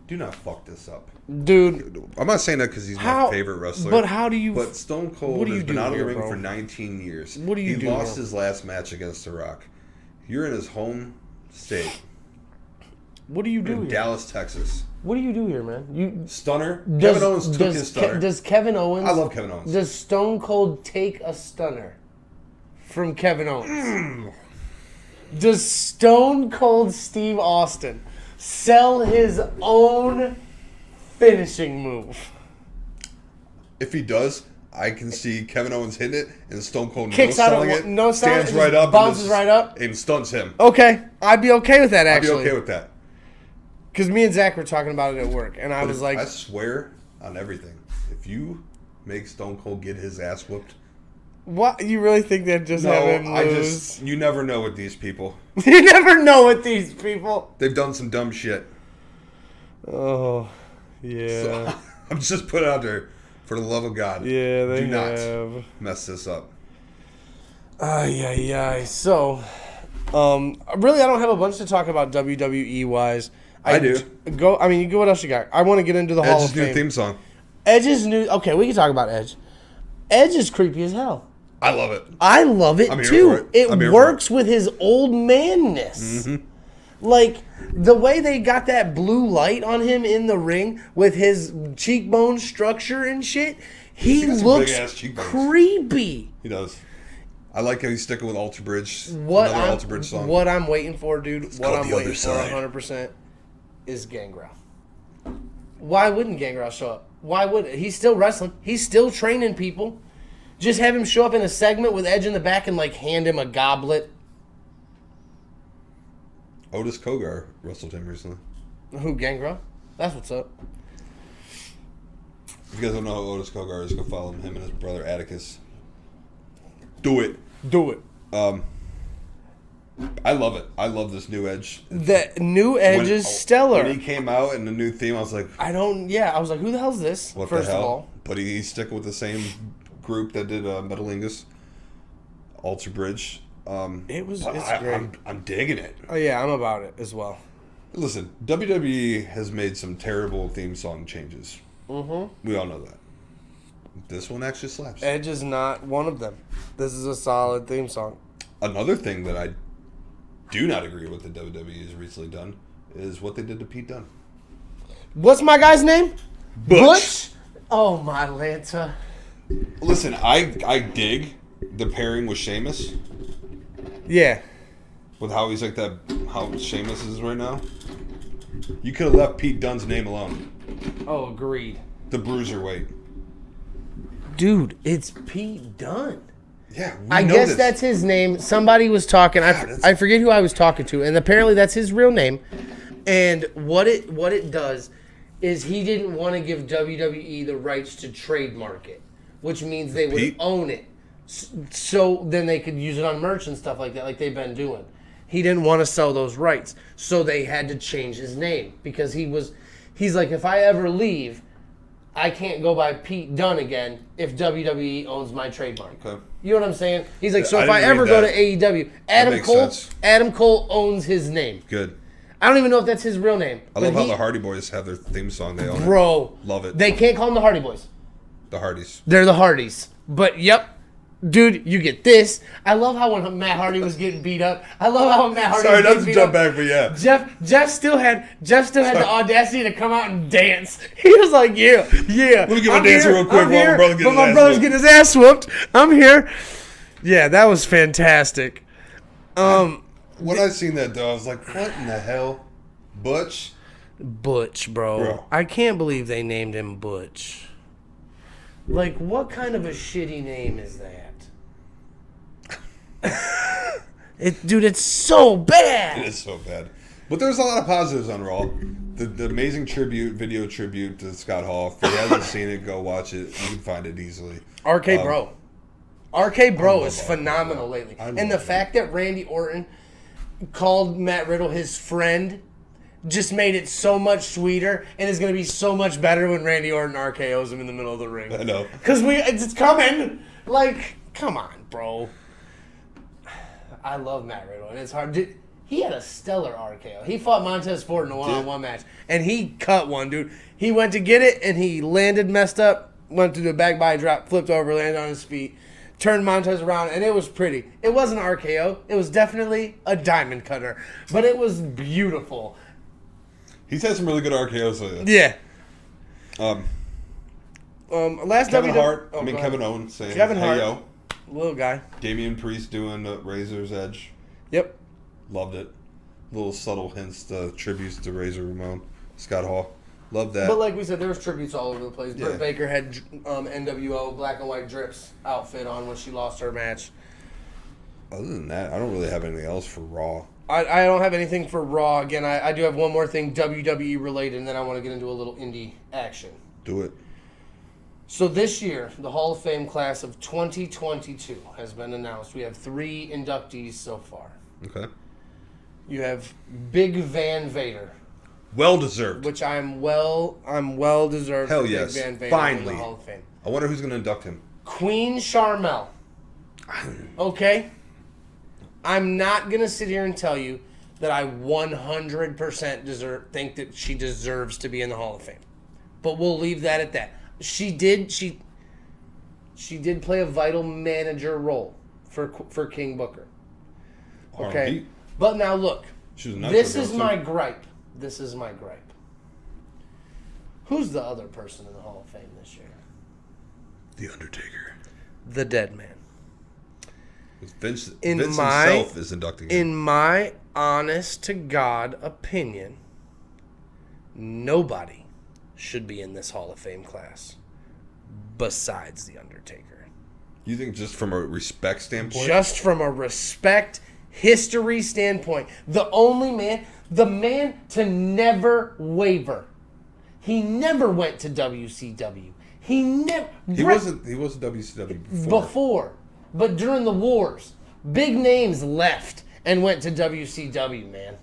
do not fuck this up. Dude. I'm not saying that because he's my favorite wrestler. But how do you... But Stone Cold has been out of the ring for 19 years. What do you do? He lost his last match against The Rock. You're in his home state. What do you do in here? Dallas, Texas. What do you do here, man? Stunner? Kevin Owens took his stunner. Does Kevin Owens... I love Kevin Owens. Does Stone Cold take a stunner from Kevin Owens? Does Stone Cold Steve Austin sell his own finishing move? If he does, I can see Kevin Owens hitting it and Stone Cold kicks out of it, no stands right up, bounces right up, and stuns him. Okay, I'd be okay with that. Actually, I'd be okay with that. Because me and Zach were talking about it at work, and I was like, I swear on everything, if you make Stone Cold get his ass whooped, what, you really think that just have him lose? You never know with these people. You never know with these people. They've done some dumb shit. Oh, yeah. So, I'm just putting it out there. For the love of God, yeah, they do not have. mess this up. So, really, I don't have a bunch to talk about WWE wise. I do. What else you got? I want to get into the Hall of Edge's new Fame. theme song. Edge's new. Okay, we can talk about Edge. Edge is creepy as hell. I love it. I love it too. It works with his old manness. Mm-hmm. Like, the way they got that blue light on him in the ring with his cheekbone structure and shit, he looks creepy. He does. I like how he's sticking with Alter Bridge. Alter Bridge song. What I'm waiting for, dude, what I'm waiting for 100% is Gangrel. Why wouldn't Gangrel show up? Why would he's still wrestling? He's still training people. Just have him show up in a segment with Edge in the back and like hand him a goblet. Otis Kogar wrestled him recently. Who, Gangrel? That's what's up. If you guys don't know who Otis Kogar is, go follow him and his brother Atticus. Do it. I love it. I love this new Edge. The new Edge is stellar. When he came out in the new theme, I was like... I was like, who the hell is this? What the hell? Of all. But he's sticking with the same group that did Metalingus, Alter Bridge. It's great. I'm digging it. Oh, yeah, I'm about it as well. Listen, WWE has made some terrible theme song changes. Mm-hmm. We all know that. This one actually slaps. Edge is not one of them. This is a solid theme song. Another thing that I do not agree with that WWE has recently done is what they did to Pete Dunne. What's my guy's name? Butch? Oh, my Lanta. Listen, I dig the pairing with Sheamus. Yeah. With how he's like that, how Sheamus is right now. You could have left Pete Dunne's name alone. Oh, agreed. The Bruiserweight. Dude, it's Pete Dunne. Yeah, I guess that's his name. Somebody was talking. I forget who I was talking to, and apparently that's his real name. And what it does is he didn't want to give WWE the rights to trademark it, which means they would own it. So then they could use it on merch and stuff like that, like they've been doing. He didn't want to sell those rights, so they had to change his name because he's like, if I ever leave, I can't go by Pete Dunne again if WWE owns my trademark. Okay. You know what I'm saying? He's like, so if I ever go to AEW, Adam Cole owns his name. Good. I don't even know if that's his real name. I love how the Hardy Boys have their theme song. They own Bro. It. Love it. They can't call them the Hardy Boys. The Hardys. They're the Hardys. But, yep. Dude, you get this. I love how when Matt Hardy was getting beat up. I love how when Matt Hardy was getting beat up. Sorry, not to jump back, but yeah. Jeff still had the audacity to come out and dance. He was like, yeah. Let me get my dancer real quick while my brother's getting his ass whooped. I'm here. Yeah, that was fantastic. When I seen that, though, I was like, what in the hell? Butch, bro. I can't believe they named him Butch. Like, what kind of a shitty name is that? Dude, it's so bad. It is so bad. But there's a lot of positives on Raw. The amazing video tribute to Scott Hall. If you haven't seen it, go watch it. You can find it easily. RK Bro is phenomenal lately. And the fact that Randy Orton called Matt Riddle his friend just made it so much sweeter and is going to be so much better when Randy Orton RKO's him in the middle of the ring. I know. Because it's coming. Like, come on, bro. I love Matt Riddle, and it's hard. Dude, he had a stellar RKO. He fought Montez Ford in a one-on-one match, and he cut one, dude. He went to get it, and he landed messed up, went to do a back body drop, flipped over, landed on his feet, turned Montez around, and it was pretty. It wasn't RKO. It was definitely a diamond cutter, but it was beautiful. He's had some really good RKOs lately. Yeah. Kevin Owens saying, Kevin hey, Hart. yo. Little guy. Damian Priest doing Razor's Edge. Yep. Loved it. Little subtle hints, tributes to Razor Ramon. Scott Hall. Loved that. But like we said, there was tributes all over the place. Yeah. Britt Baker had NWO black and white drips outfit on when she lost her match. Other than that, I don't really have anything else for Raw. I don't have anything for Raw. Again, I do have one more thing WWE related, and then I want to get into a little indie action. Do it. So this year, the Hall of Fame class of 2022 has been announced. We have 3 inductees so far. Okay. You have Big Van Vader. Well deserved. Which I'm well deserved. Hell yes. Big Van Vader Finally. in the Hall of Fame. I wonder who's going to induct him. Queen Sharmell. Okay? I'm not going to sit here and tell you that I 100% think that she deserves to be in the Hall of Fame. But we'll leave that at that. She she did play a vital manager role for King Booker. Okay, but now look, this is my gripe. This is my gripe. Who's the other person in the Hall of Fame this year? The Undertaker. The Dead Man. Vince himself is inducting him. In my honest to God opinion, nobody should be in this Hall of Fame class besides The Undertaker. You think just from a respect standpoint? Just from a respect, history standpoint. The man to never waver. He never went to WCW. He wasn't WCW before. But during the wars, big names left and went to WCW, man.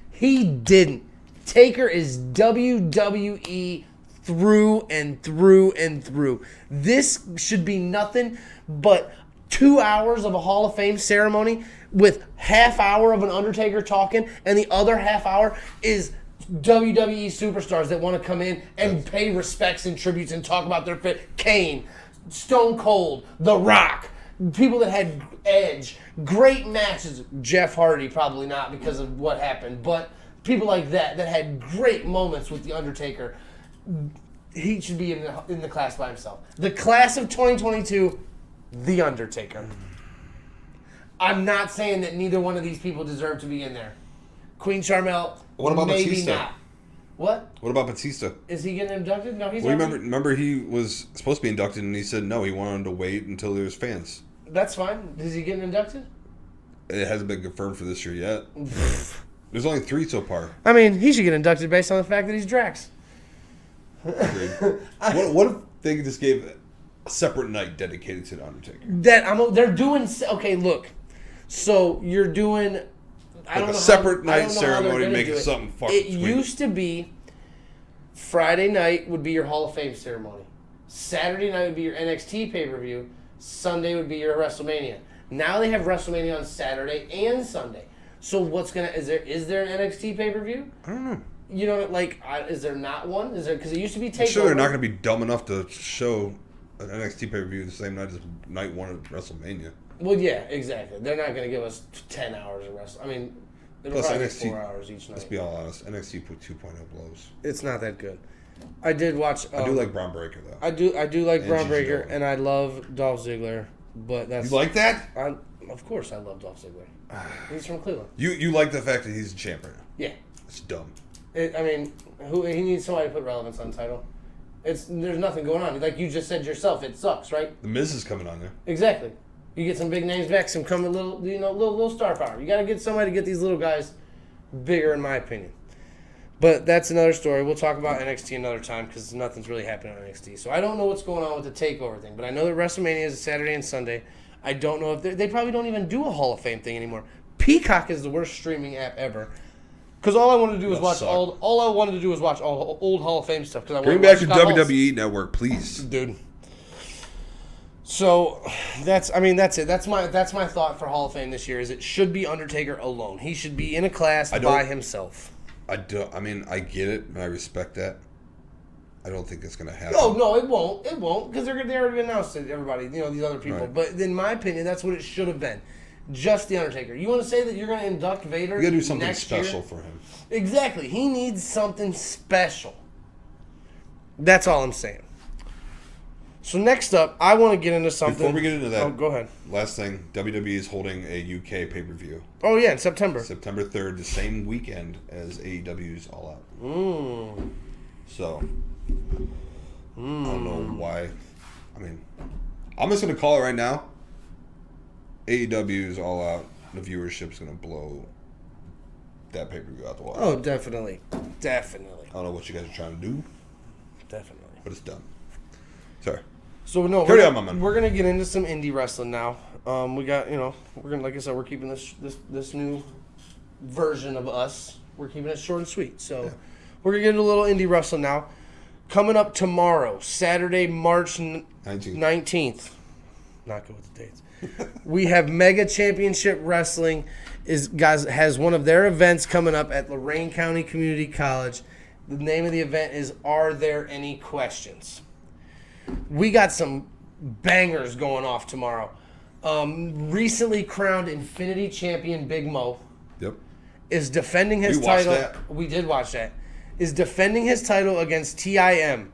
He didn't. Taker is WWE through and through and through. This should be nothing but 2 hours of a Hall of Fame ceremony with half hour of an Undertaker talking, and the other half hour is WWE superstars that want to come in and pay respects and tributes and talk about their fit. Kane, Stone Cold, The Rock, people that had edge, great matches. Jeff Hardy, probably not because of what happened, but people like that had great moments with The Undertaker. He should be in the class by himself. The class of 2022, The Undertaker. I'm not saying that neither one of these people deserve to be in there. Queen Charmel, what about maybe Batista? Not. What? What about Batista? Is he getting inducted? No, he's remember he was supposed to be inducted, and he said no, he wanted to wait until there was fans. That's fine. Is he getting inducted? It hasn't been confirmed for this year yet. There's only 3 so far. I mean, he should get inducted based on the fact that he's Drax. Agreed. What if they just gave a separate night dedicated to The Undertaker? They're doing... Okay, look. So, you're doing... a separate night ceremony, make it something fucking It sweet. used to be Friday night would be your Hall of Fame ceremony. Saturday night would be your NXT pay-per-view. Sunday would be your WrestleMania. Now they have WrestleMania on Saturday and Sunday. So what's gonna is there an NXT pay-per-view? I don't know. You know, is there not one? Is there because it used to be Takeover? I'm sure they're not going to be dumb enough to show an NXT pay-per-view the same night as night 1 of WrestleMania. Well, yeah, exactly. They're not going to give us 10 hours of wrestling. I mean, it'll probably be 4 hours each night. Let's be all honest. NXT 2.0 blows. It's not that good. I did watch... I do like Braun Breaker, though. I do like Braun Breaker, and I love Dolph Ziggler, but that's... You like that? Of course I love Dolph Ziggler. He's from Cleveland. You like the fact that he's a champion? Yeah. It's dumb. He needs somebody to put relevance on the title. There's nothing going on. Like you just said yourself, it sucks, right? The Miz is coming on there. Exactly. You get some big names back, some coming little star power. You got to get somebody to get these little guys bigger, in my opinion. But that's another story. We'll talk about NXT another time because nothing's really happening on NXT. So I don't know what's going on with the takeover thing, but I know that WrestleMania is Saturday and Sunday. I don't know if they probably don't even do a Hall of Fame thing anymore. Peacock is the worst streaming app ever. Because all I wanted to do was watch all old Hall of Fame stuff. Bring back your WWE Network, please, dude. So that's it. That's my thought for Hall of Fame this year. Is it should be Undertaker alone. He should be in a class by himself. I get it, and I respect that. I don't think it's going to happen. No, it won't. It won't because they already announced it. Everybody, these other people. Right. But in my opinion, that's what it should have been. Just the Undertaker. You want to say that you're going to induct Vader? You got to do something special for him. Exactly. He needs something special. That's all I'm saying. So next up, I want to get into something. Before we get into that, go ahead. Last thing, WWE is holding a UK pay-per-view. Oh yeah, in September. September 3rd, the same weekend as AEW's All Out. So, I don't know why. I mean, I'm just going to call it right now. AEW's All Out, the viewership's going to blow that pay-per-view out the water. Oh, definitely. I don't know what you guys are trying to do. Definitely. But it's done. Sorry. So no, carry on, my man. We're gonna get into some indie wrestling now. We got we're gonna, like I said, we're keeping this new version of us. We're keeping it short and sweet. So we're gonna get into a little indie wrestling now. Coming up tomorrow, Saturday, March 19th. Not good with the dates. We have Mega Championship Wrestling has one of their events coming up at Lorain County Community College. The name of the event is Are There Any Questions? We got some bangers going off tomorrow. Recently crowned Infinity Champion Big Mo Yep. is defending his title. We did watch that. Is defending his title against TIM.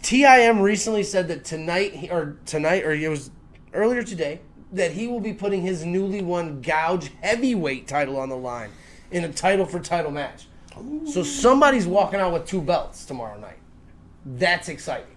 TIM recently said that tonight, or it was earlier today, that he will be putting his newly won Gouge heavyweight title on the line in a title for title match. Ooh. So somebody's walking out with 2 belts tomorrow night. That's exciting.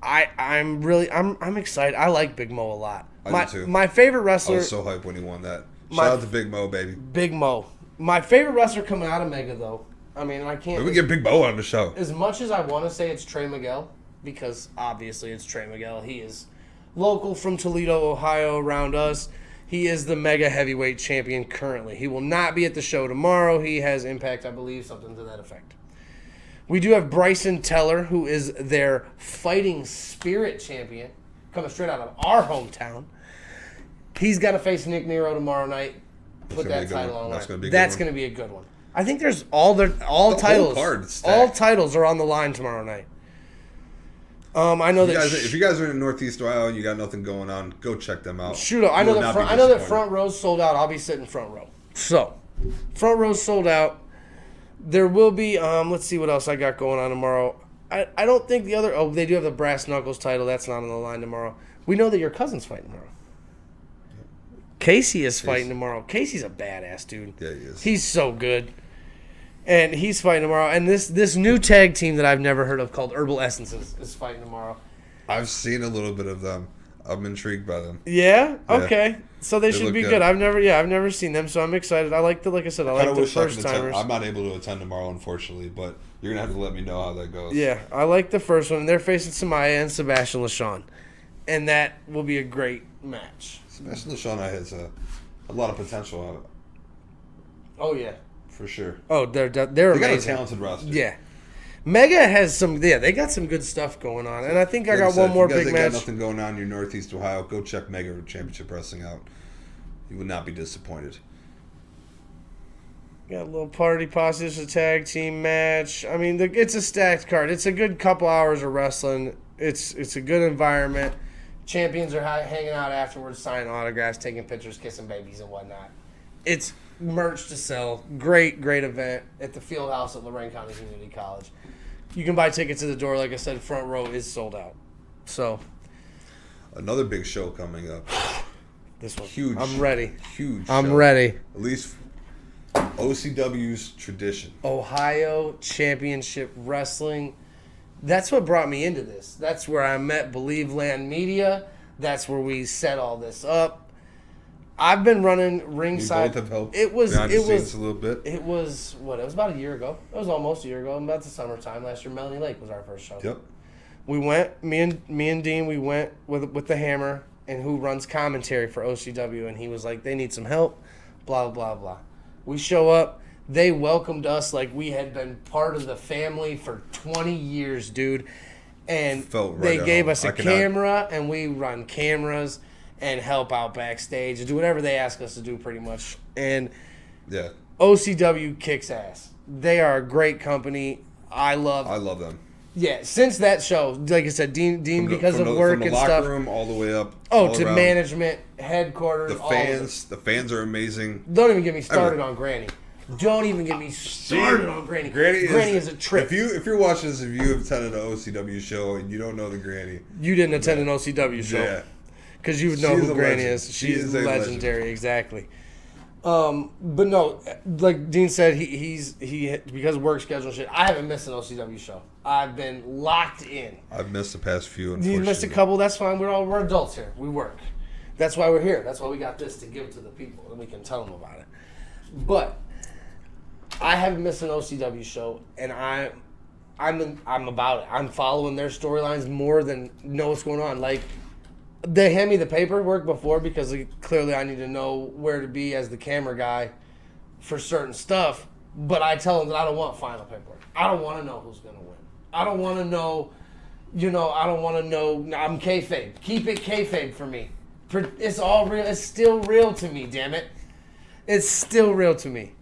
I'm excited. I like Big Mo a lot. I do too. My favorite wrestler. I was so hyped when he won that. Shout out to Big Mo, baby. Big Mo. My favorite wrestler coming out of Mega, though. I mean, I can't. Maybe we get Big Mo on the show. As much as I want to say it's Trey Miguel, because obviously it's Trey Miguel. He is local from Toledo, Ohio, around us. He is the Mega Heavyweight Champion currently. He will not be at the show tomorrow. He has Impact, I believe, something to that effect. We do have Bryson Teller, who is their Fighting Spirit Champion, coming straight out of our hometown. He's got to face Nick Nero tomorrow night. Put that title on. That's going to be a good one. I think there's all titles. All titles are on the line tomorrow night. I know if you guys are in Northeast Ohio and you got nothing going on, go check them out. Shoot up. I know that front row's sold out. I'll be sitting front row. So, front row's sold out. There will be, let's see what else I got going on tomorrow. I don't think the other, they do have the Brass Knuckles title. That's not on the line tomorrow. We know that your cousin's fighting tomorrow. Casey is fighting tomorrow. Casey's a badass dude. Yeah, he is. He's so good. And he's fighting tomorrow. And this new tag team that I've never heard of called Herbal Essences is fighting tomorrow. I've seen a little bit of them. I'm intrigued by them. Yeah? Okay. So they should be good. I've never seen them, so I'm excited. I like the first timers. I'm not able to attend tomorrow, unfortunately, but you're gonna have to let me know how that goes. Yeah, I like the first one. They're facing Samaya and Sebastian LaShawn. And that will be a great match. Sebastian LaShawn has a lot of potential on it. Oh yeah. For sure. Oh, they're they amazing. Got a talented roster. Yeah. Mega has they got some good stuff going on. And I think I got one more big match. If you guys ain't got nothing going on in your Northeast Ohio, go check Mega Championship Wrestling out. You would not be disappointed. Got a little party posse. It's a tag team match. I mean, it's a stacked card. It's a good couple hours of wrestling. It's a good environment. Champions are hanging out afterwards, signing autographs, taking pictures, kissing babies and whatnot. It's merch to sell. Great event at the field house at Lorraine County Community College. You can buy tickets at the door. Like I said, front row is sold out. So, another big show coming up. This one. Huge. I'm ready. Huge. I'm ready. At least OCW's Tradition. Ohio Championship Wrestling. That's what brought me into this. That's where I met Believe Land Media. That's where we set all this up. I've been running ringside. We both have helped. It was a little bit. It was about a year ago. It was almost a year ago. About the summertime last year. Melanie Lake was our first show. Yep. We went. Me and Dean. We went with the Hammer and who runs commentary for OCW, and he was like, they need some help. Blah blah blah. We show up. They welcomed us like we had been part of the family for 20 years, dude. And they gave us a camera, and we run cameras and help out backstage and do whatever they ask us to do pretty much. And yeah, OCW kicks ass. They are a great company. I love them. Yeah, since that show, like I said, Dean because of work and stuff. From the locker room all the way up. Oh, to management, headquarters, the fans are amazing. Don't even get me started on Granny. Don't even get me started on Granny. Granny is a trip. If you're watching this, if you have attended an OCW show and you don't know the Granny, you didn't attend an OCW show. Yeah. Because you would know who Granny is. She's legendary, exactly. But no, like Dean said, he because of work schedule and shit, I haven't missed an OCW show. I've been locked in. I've missed the past few, unfortunately. You missed a couple, that's fine. We're adults here. We work. That's why we're here. That's why we got this to give to the people, and we can tell them about it. But I haven't missed an OCW show, and I'm about it. I'm following their storylines more than know what's going on. Like, they hand me the paperwork before because clearly I need to know where to be as the camera guy for certain stuff. But I tell them that I don't want final paperwork. I don't want to know who's going to win. I don't want to know, I don't want to know. I'm kayfabe. Keep it kayfabe for me. It's all real. It's still real to me, damn it. It's still real to me.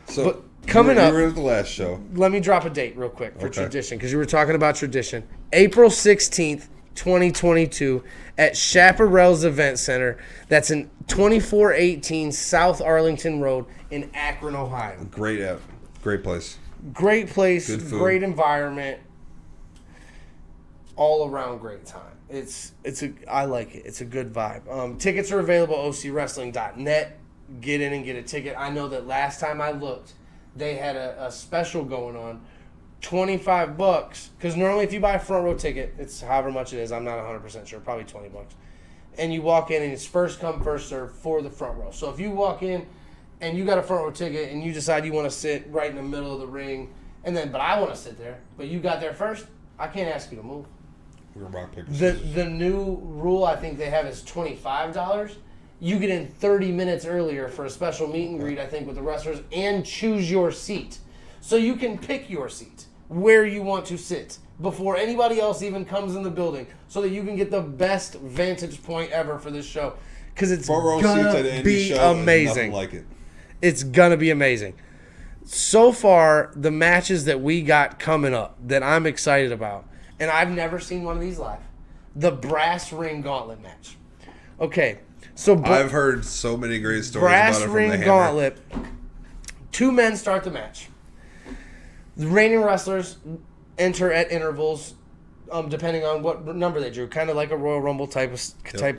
So, but coming up, you were at the last show. Let me drop a date real quick for Tradition, because you were talking about Tradition. April 16th 2022 at Chaparral's Event Center. That's in 2418 South Arlington Road in Akron, Ohio. Great place. Great place, Good food. great environment, all around great time. I like it. It's a good vibe. Tickets are available at ocwrestling.net. Get in and get a ticket. I know that last time I looked, they had a special going on, $25. Because normally if you buy a front row ticket, it's however much it is. I'm not 100% sure. Probably $20. And you walk in and it's first come, first serve for the front row. So if you walk in and you got a front row ticket and you decide you want to sit right in the middle of the ring, but I want to sit there, but you got there first, I can't ask you to move. We're gonna rock, paper, scissors. The new rule I think they have is $25. You get in 30 minutes earlier for a special meet and greet, I think, with the wrestlers, and choose your seat. So you can pick your seat, where you want to sit, before anybody else even comes in the building, so that you can get the best vantage point ever for this show. Because it's gonna be amazing. Like it. It's gonna be amazing. So far, the matches that we got coming up that I'm excited about, and I've never seen one of these live, the Brass Ring Gauntlet match. Okay, so I've heard so many great stories Brass about it from Ring the Hammer. Gauntlet. 2 men start the match. The reigning wrestlers enter at intervals, depending on what number they drew, kind of like a Royal Rumble type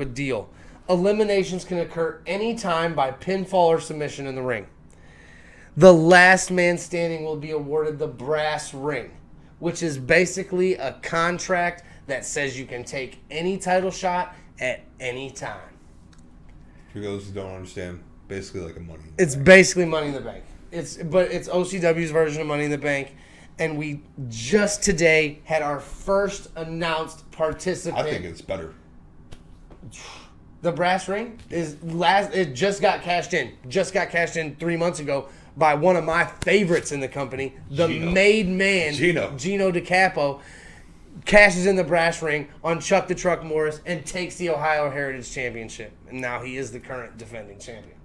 of deal. Eliminations can occur anytime by pinfall or submission in the ring. The last man standing will be awarded the Brass Ring, which is basically a contract that says you can take any title shot at any time. For those who don't understand, basically like a Money in the It's Bank. basically Money in the Bank. It's OCW's version of Money in the Bank, and we just today had our first announced participant. I think it's better. The Brass Ring it just got cashed in. Just got cashed in 3 months ago by one of my favorites in the company, the made man, Gino DiCapo, cashes in the Brass Ring on Chuck the Truck Morris and takes the Ohio Heritage Championship. And now he is the current defending champion.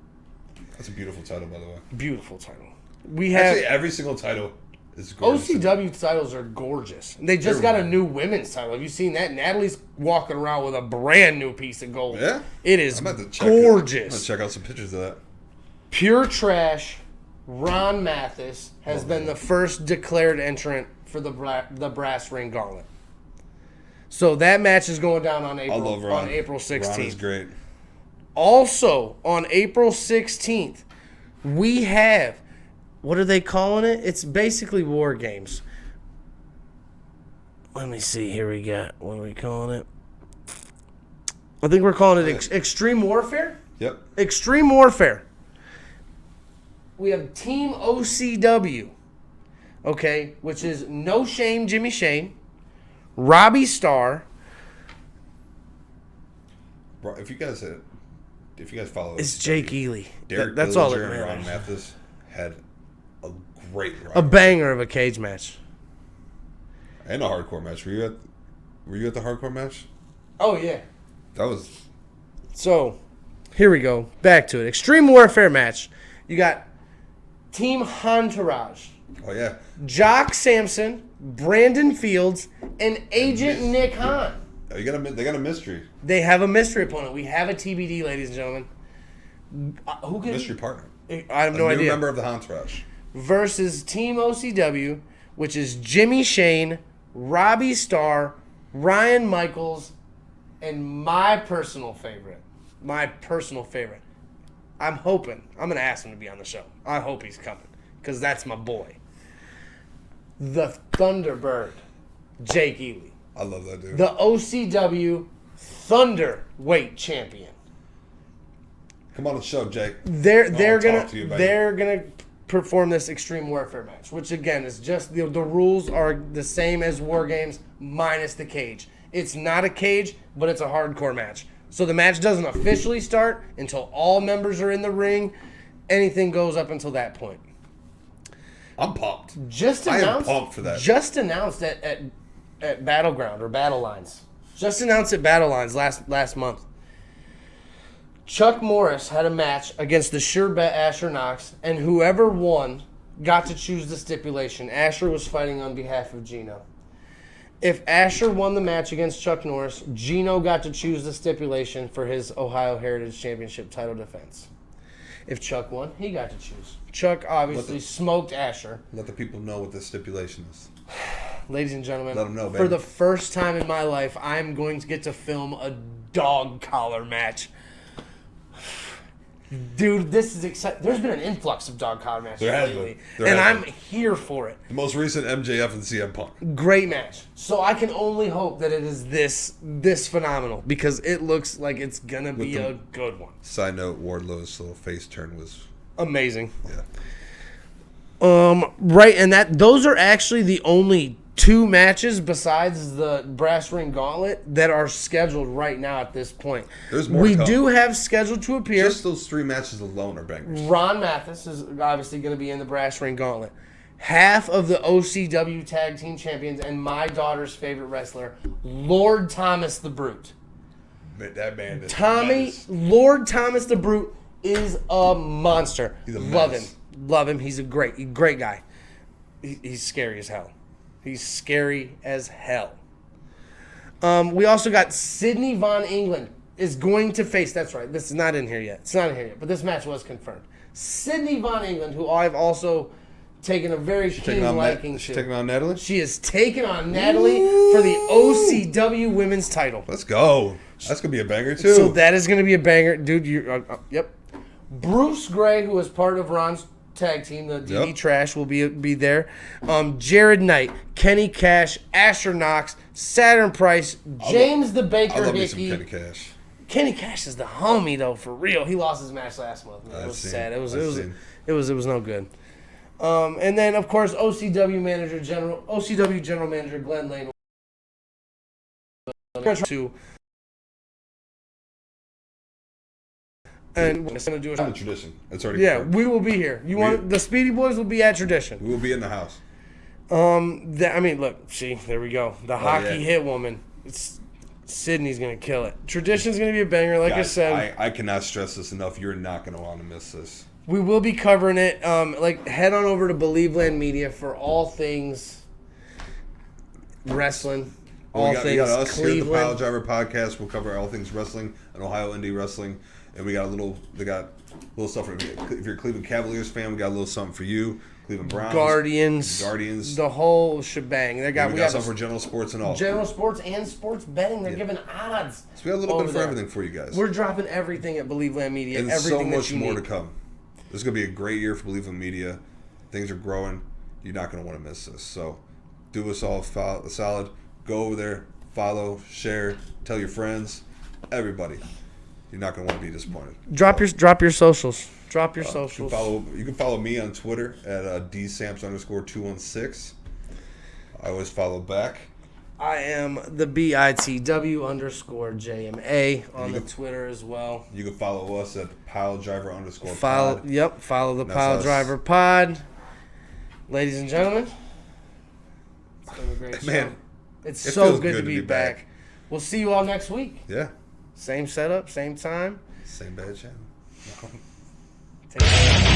That's a beautiful title, by the way. Beautiful title. We have Actually, every single title is gorgeous. OCW titles are gorgeous. They just got a new women's title. Have you seen that? Natalie's walking around with a brand new piece of gold. Yeah? It is I'm about to gorgeous. I'm going to check out some pictures of that. Pure Trash, Ron Mathis has been the first declared entrant for the Brass Ring Gauntlet. So that match is going down on April 16th. Ron is great. Also, on April 16th, we have, what are they calling it? It's basically War Games. Let me see. Here we got, what are we calling it? I think we're calling it Extreme Warfare? Yep. Extreme Warfare. We have Team OCW, okay, which is No Shame Jimmy Shane, Robbie Starr. Bro, if you guys follow It's Jake Ely. Derek That's all that Piledriver and Ron matters. Mathis had a great run. A banger of a cage match. And a hardcore match. Were you at the hardcore match? Oh, yeah. That was... So, here we go. Back to it. Extreme Warfare match. You got Team Entourage. Oh, yeah. Jock Sampson, Brandon Fields, and Agent Nick Hahn. Oh, they got a mystery. They have a mystery opponent. We have a TBD, ladies and gentlemen. Who can... Mystery partner. I have no A new idea. member of the Entourage. Versus Team OCW, which is Jimmy Shane, Robbie Starr, Ryan Michaels, and my personal favorite. I'm hoping. I'm going to ask him to be on the show. I hope he's coming, because that's my boy. The Thunderbird, Jake Ely. I love that dude. The OCW Thunderweight Champion. Come on the show, Jake. They're talk to you, baby. gonna perform this Extreme Warfare match, which again is just the rules are the same as War Games minus the cage. It's not a cage, but it's a hardcore match. So the match doesn't officially start until all members are in the ring. Anything goes up until that point. I'm pumped. I am pumped for that. Just announced at Battleground or Battle Lines. Just announced at Battle Lines last month. Chuck Morris had a match against the Sure Bet Asher Knox, and whoever won got to choose the stipulation. Asher was fighting on behalf of Gino. If Asher won the match against Chuck Norris, Gino got to choose the stipulation for his Ohio Heritage Championship title defense. If Chuck won, he got to choose. Chuck obviously smoked Asher. Let the people know what the stipulation is. Ladies and gentlemen, let them know, baby. For the first time in my life, I'm going to get to film a dog collar match. Dude, this is exciting. There's been an influx of dog collar matches lately, and I'm here for it. The most recent MJF and CM Punk. Great match. So I can only hope that it is this phenomenal because it looks like it's gonna be a good one. Side note: Wardlow's little face turn was amazing. Yeah. Right, and those are actually the only 2 matches besides the Brass Ring Gauntlet that are scheduled right now at this point. There's more. We do have scheduled to appear. Just those 3 matches alone are bangers. Ron Mathis is obviously going to be in the Brass Ring Gauntlet. Half of the OCW Tag Team Champions and my daughter's favorite wrestler, Lord Thomas the Brute. That man is Lord Thomas the Brute is a monster. He's a Love him. He's a great guy. He's scary as hell. He's scary as hell. We also got Sydney Von England is going to face. That's right. This is not in here yet. It's not in here yet. But this match was confirmed. Sydney Von England, who I've also taken a very keen liking to. She's taking on Natalie? She is taking on Natalie for the OCW Women's title. Let's go. That's going to be a banger, too. So that is going to be a banger. Dude, yep. Bruce Gray, who was part of Ron's tag team, the DD Trash, will be there. Jared Knight, Kenny Cash, Asher Knox, Saturn Price, James the Baker Hickey. I love me some Kenny Cash. Kenny Cash is the homie though, for real. He lost his match last month. Man. It was sad. It was no good. And then of course OCW General Manager Glenn Lane. And we're going to do a Tradition. It's already confirmed. We will be here. The Speedy Boys will be at Tradition. We will be in the house. Look, see, there we go. The hockey hit woman. Sydney's going to kill it. Tradition's going to be a banger, like Guys, I said. I cannot stress this enough. You're not going to want to miss this. We will be covering it. Head on over to Believeland Media for all things wrestling. All things us Cleveland. Here at the Piledriver Podcast. We'll cover all things wrestling and Ohio indie wrestling. And we got they got little stuff for if you're a Cleveland Cavaliers fan, we got a little something for you. Cleveland Browns, Guardians, the whole shebang. We got something for general sports and all. General sports and sports betting. They're giving odds. So we got a little bit for everything for you guys. We're dropping everything at Believeland Media. And everything so much more to come. This is gonna be a great year for Believeland Media. Things are growing. You're not gonna want to miss this. So do us all a solid. Go over there, follow, share, tell your friends, everybody. You're not going to want to be disappointed. Drop your socials. Drop your socials. You can follow me on Twitter at dsamps_216. I always follow back. I am the BITW_JMA on the Twitter as well. You can follow us at Piledriver_pod. Follow the Piledriver Pod. Ladies and gentlemen, it's been a great show. It's so good to be back. We'll see you all next week. Yeah. Same setup, same time. Same bad channel. Take care.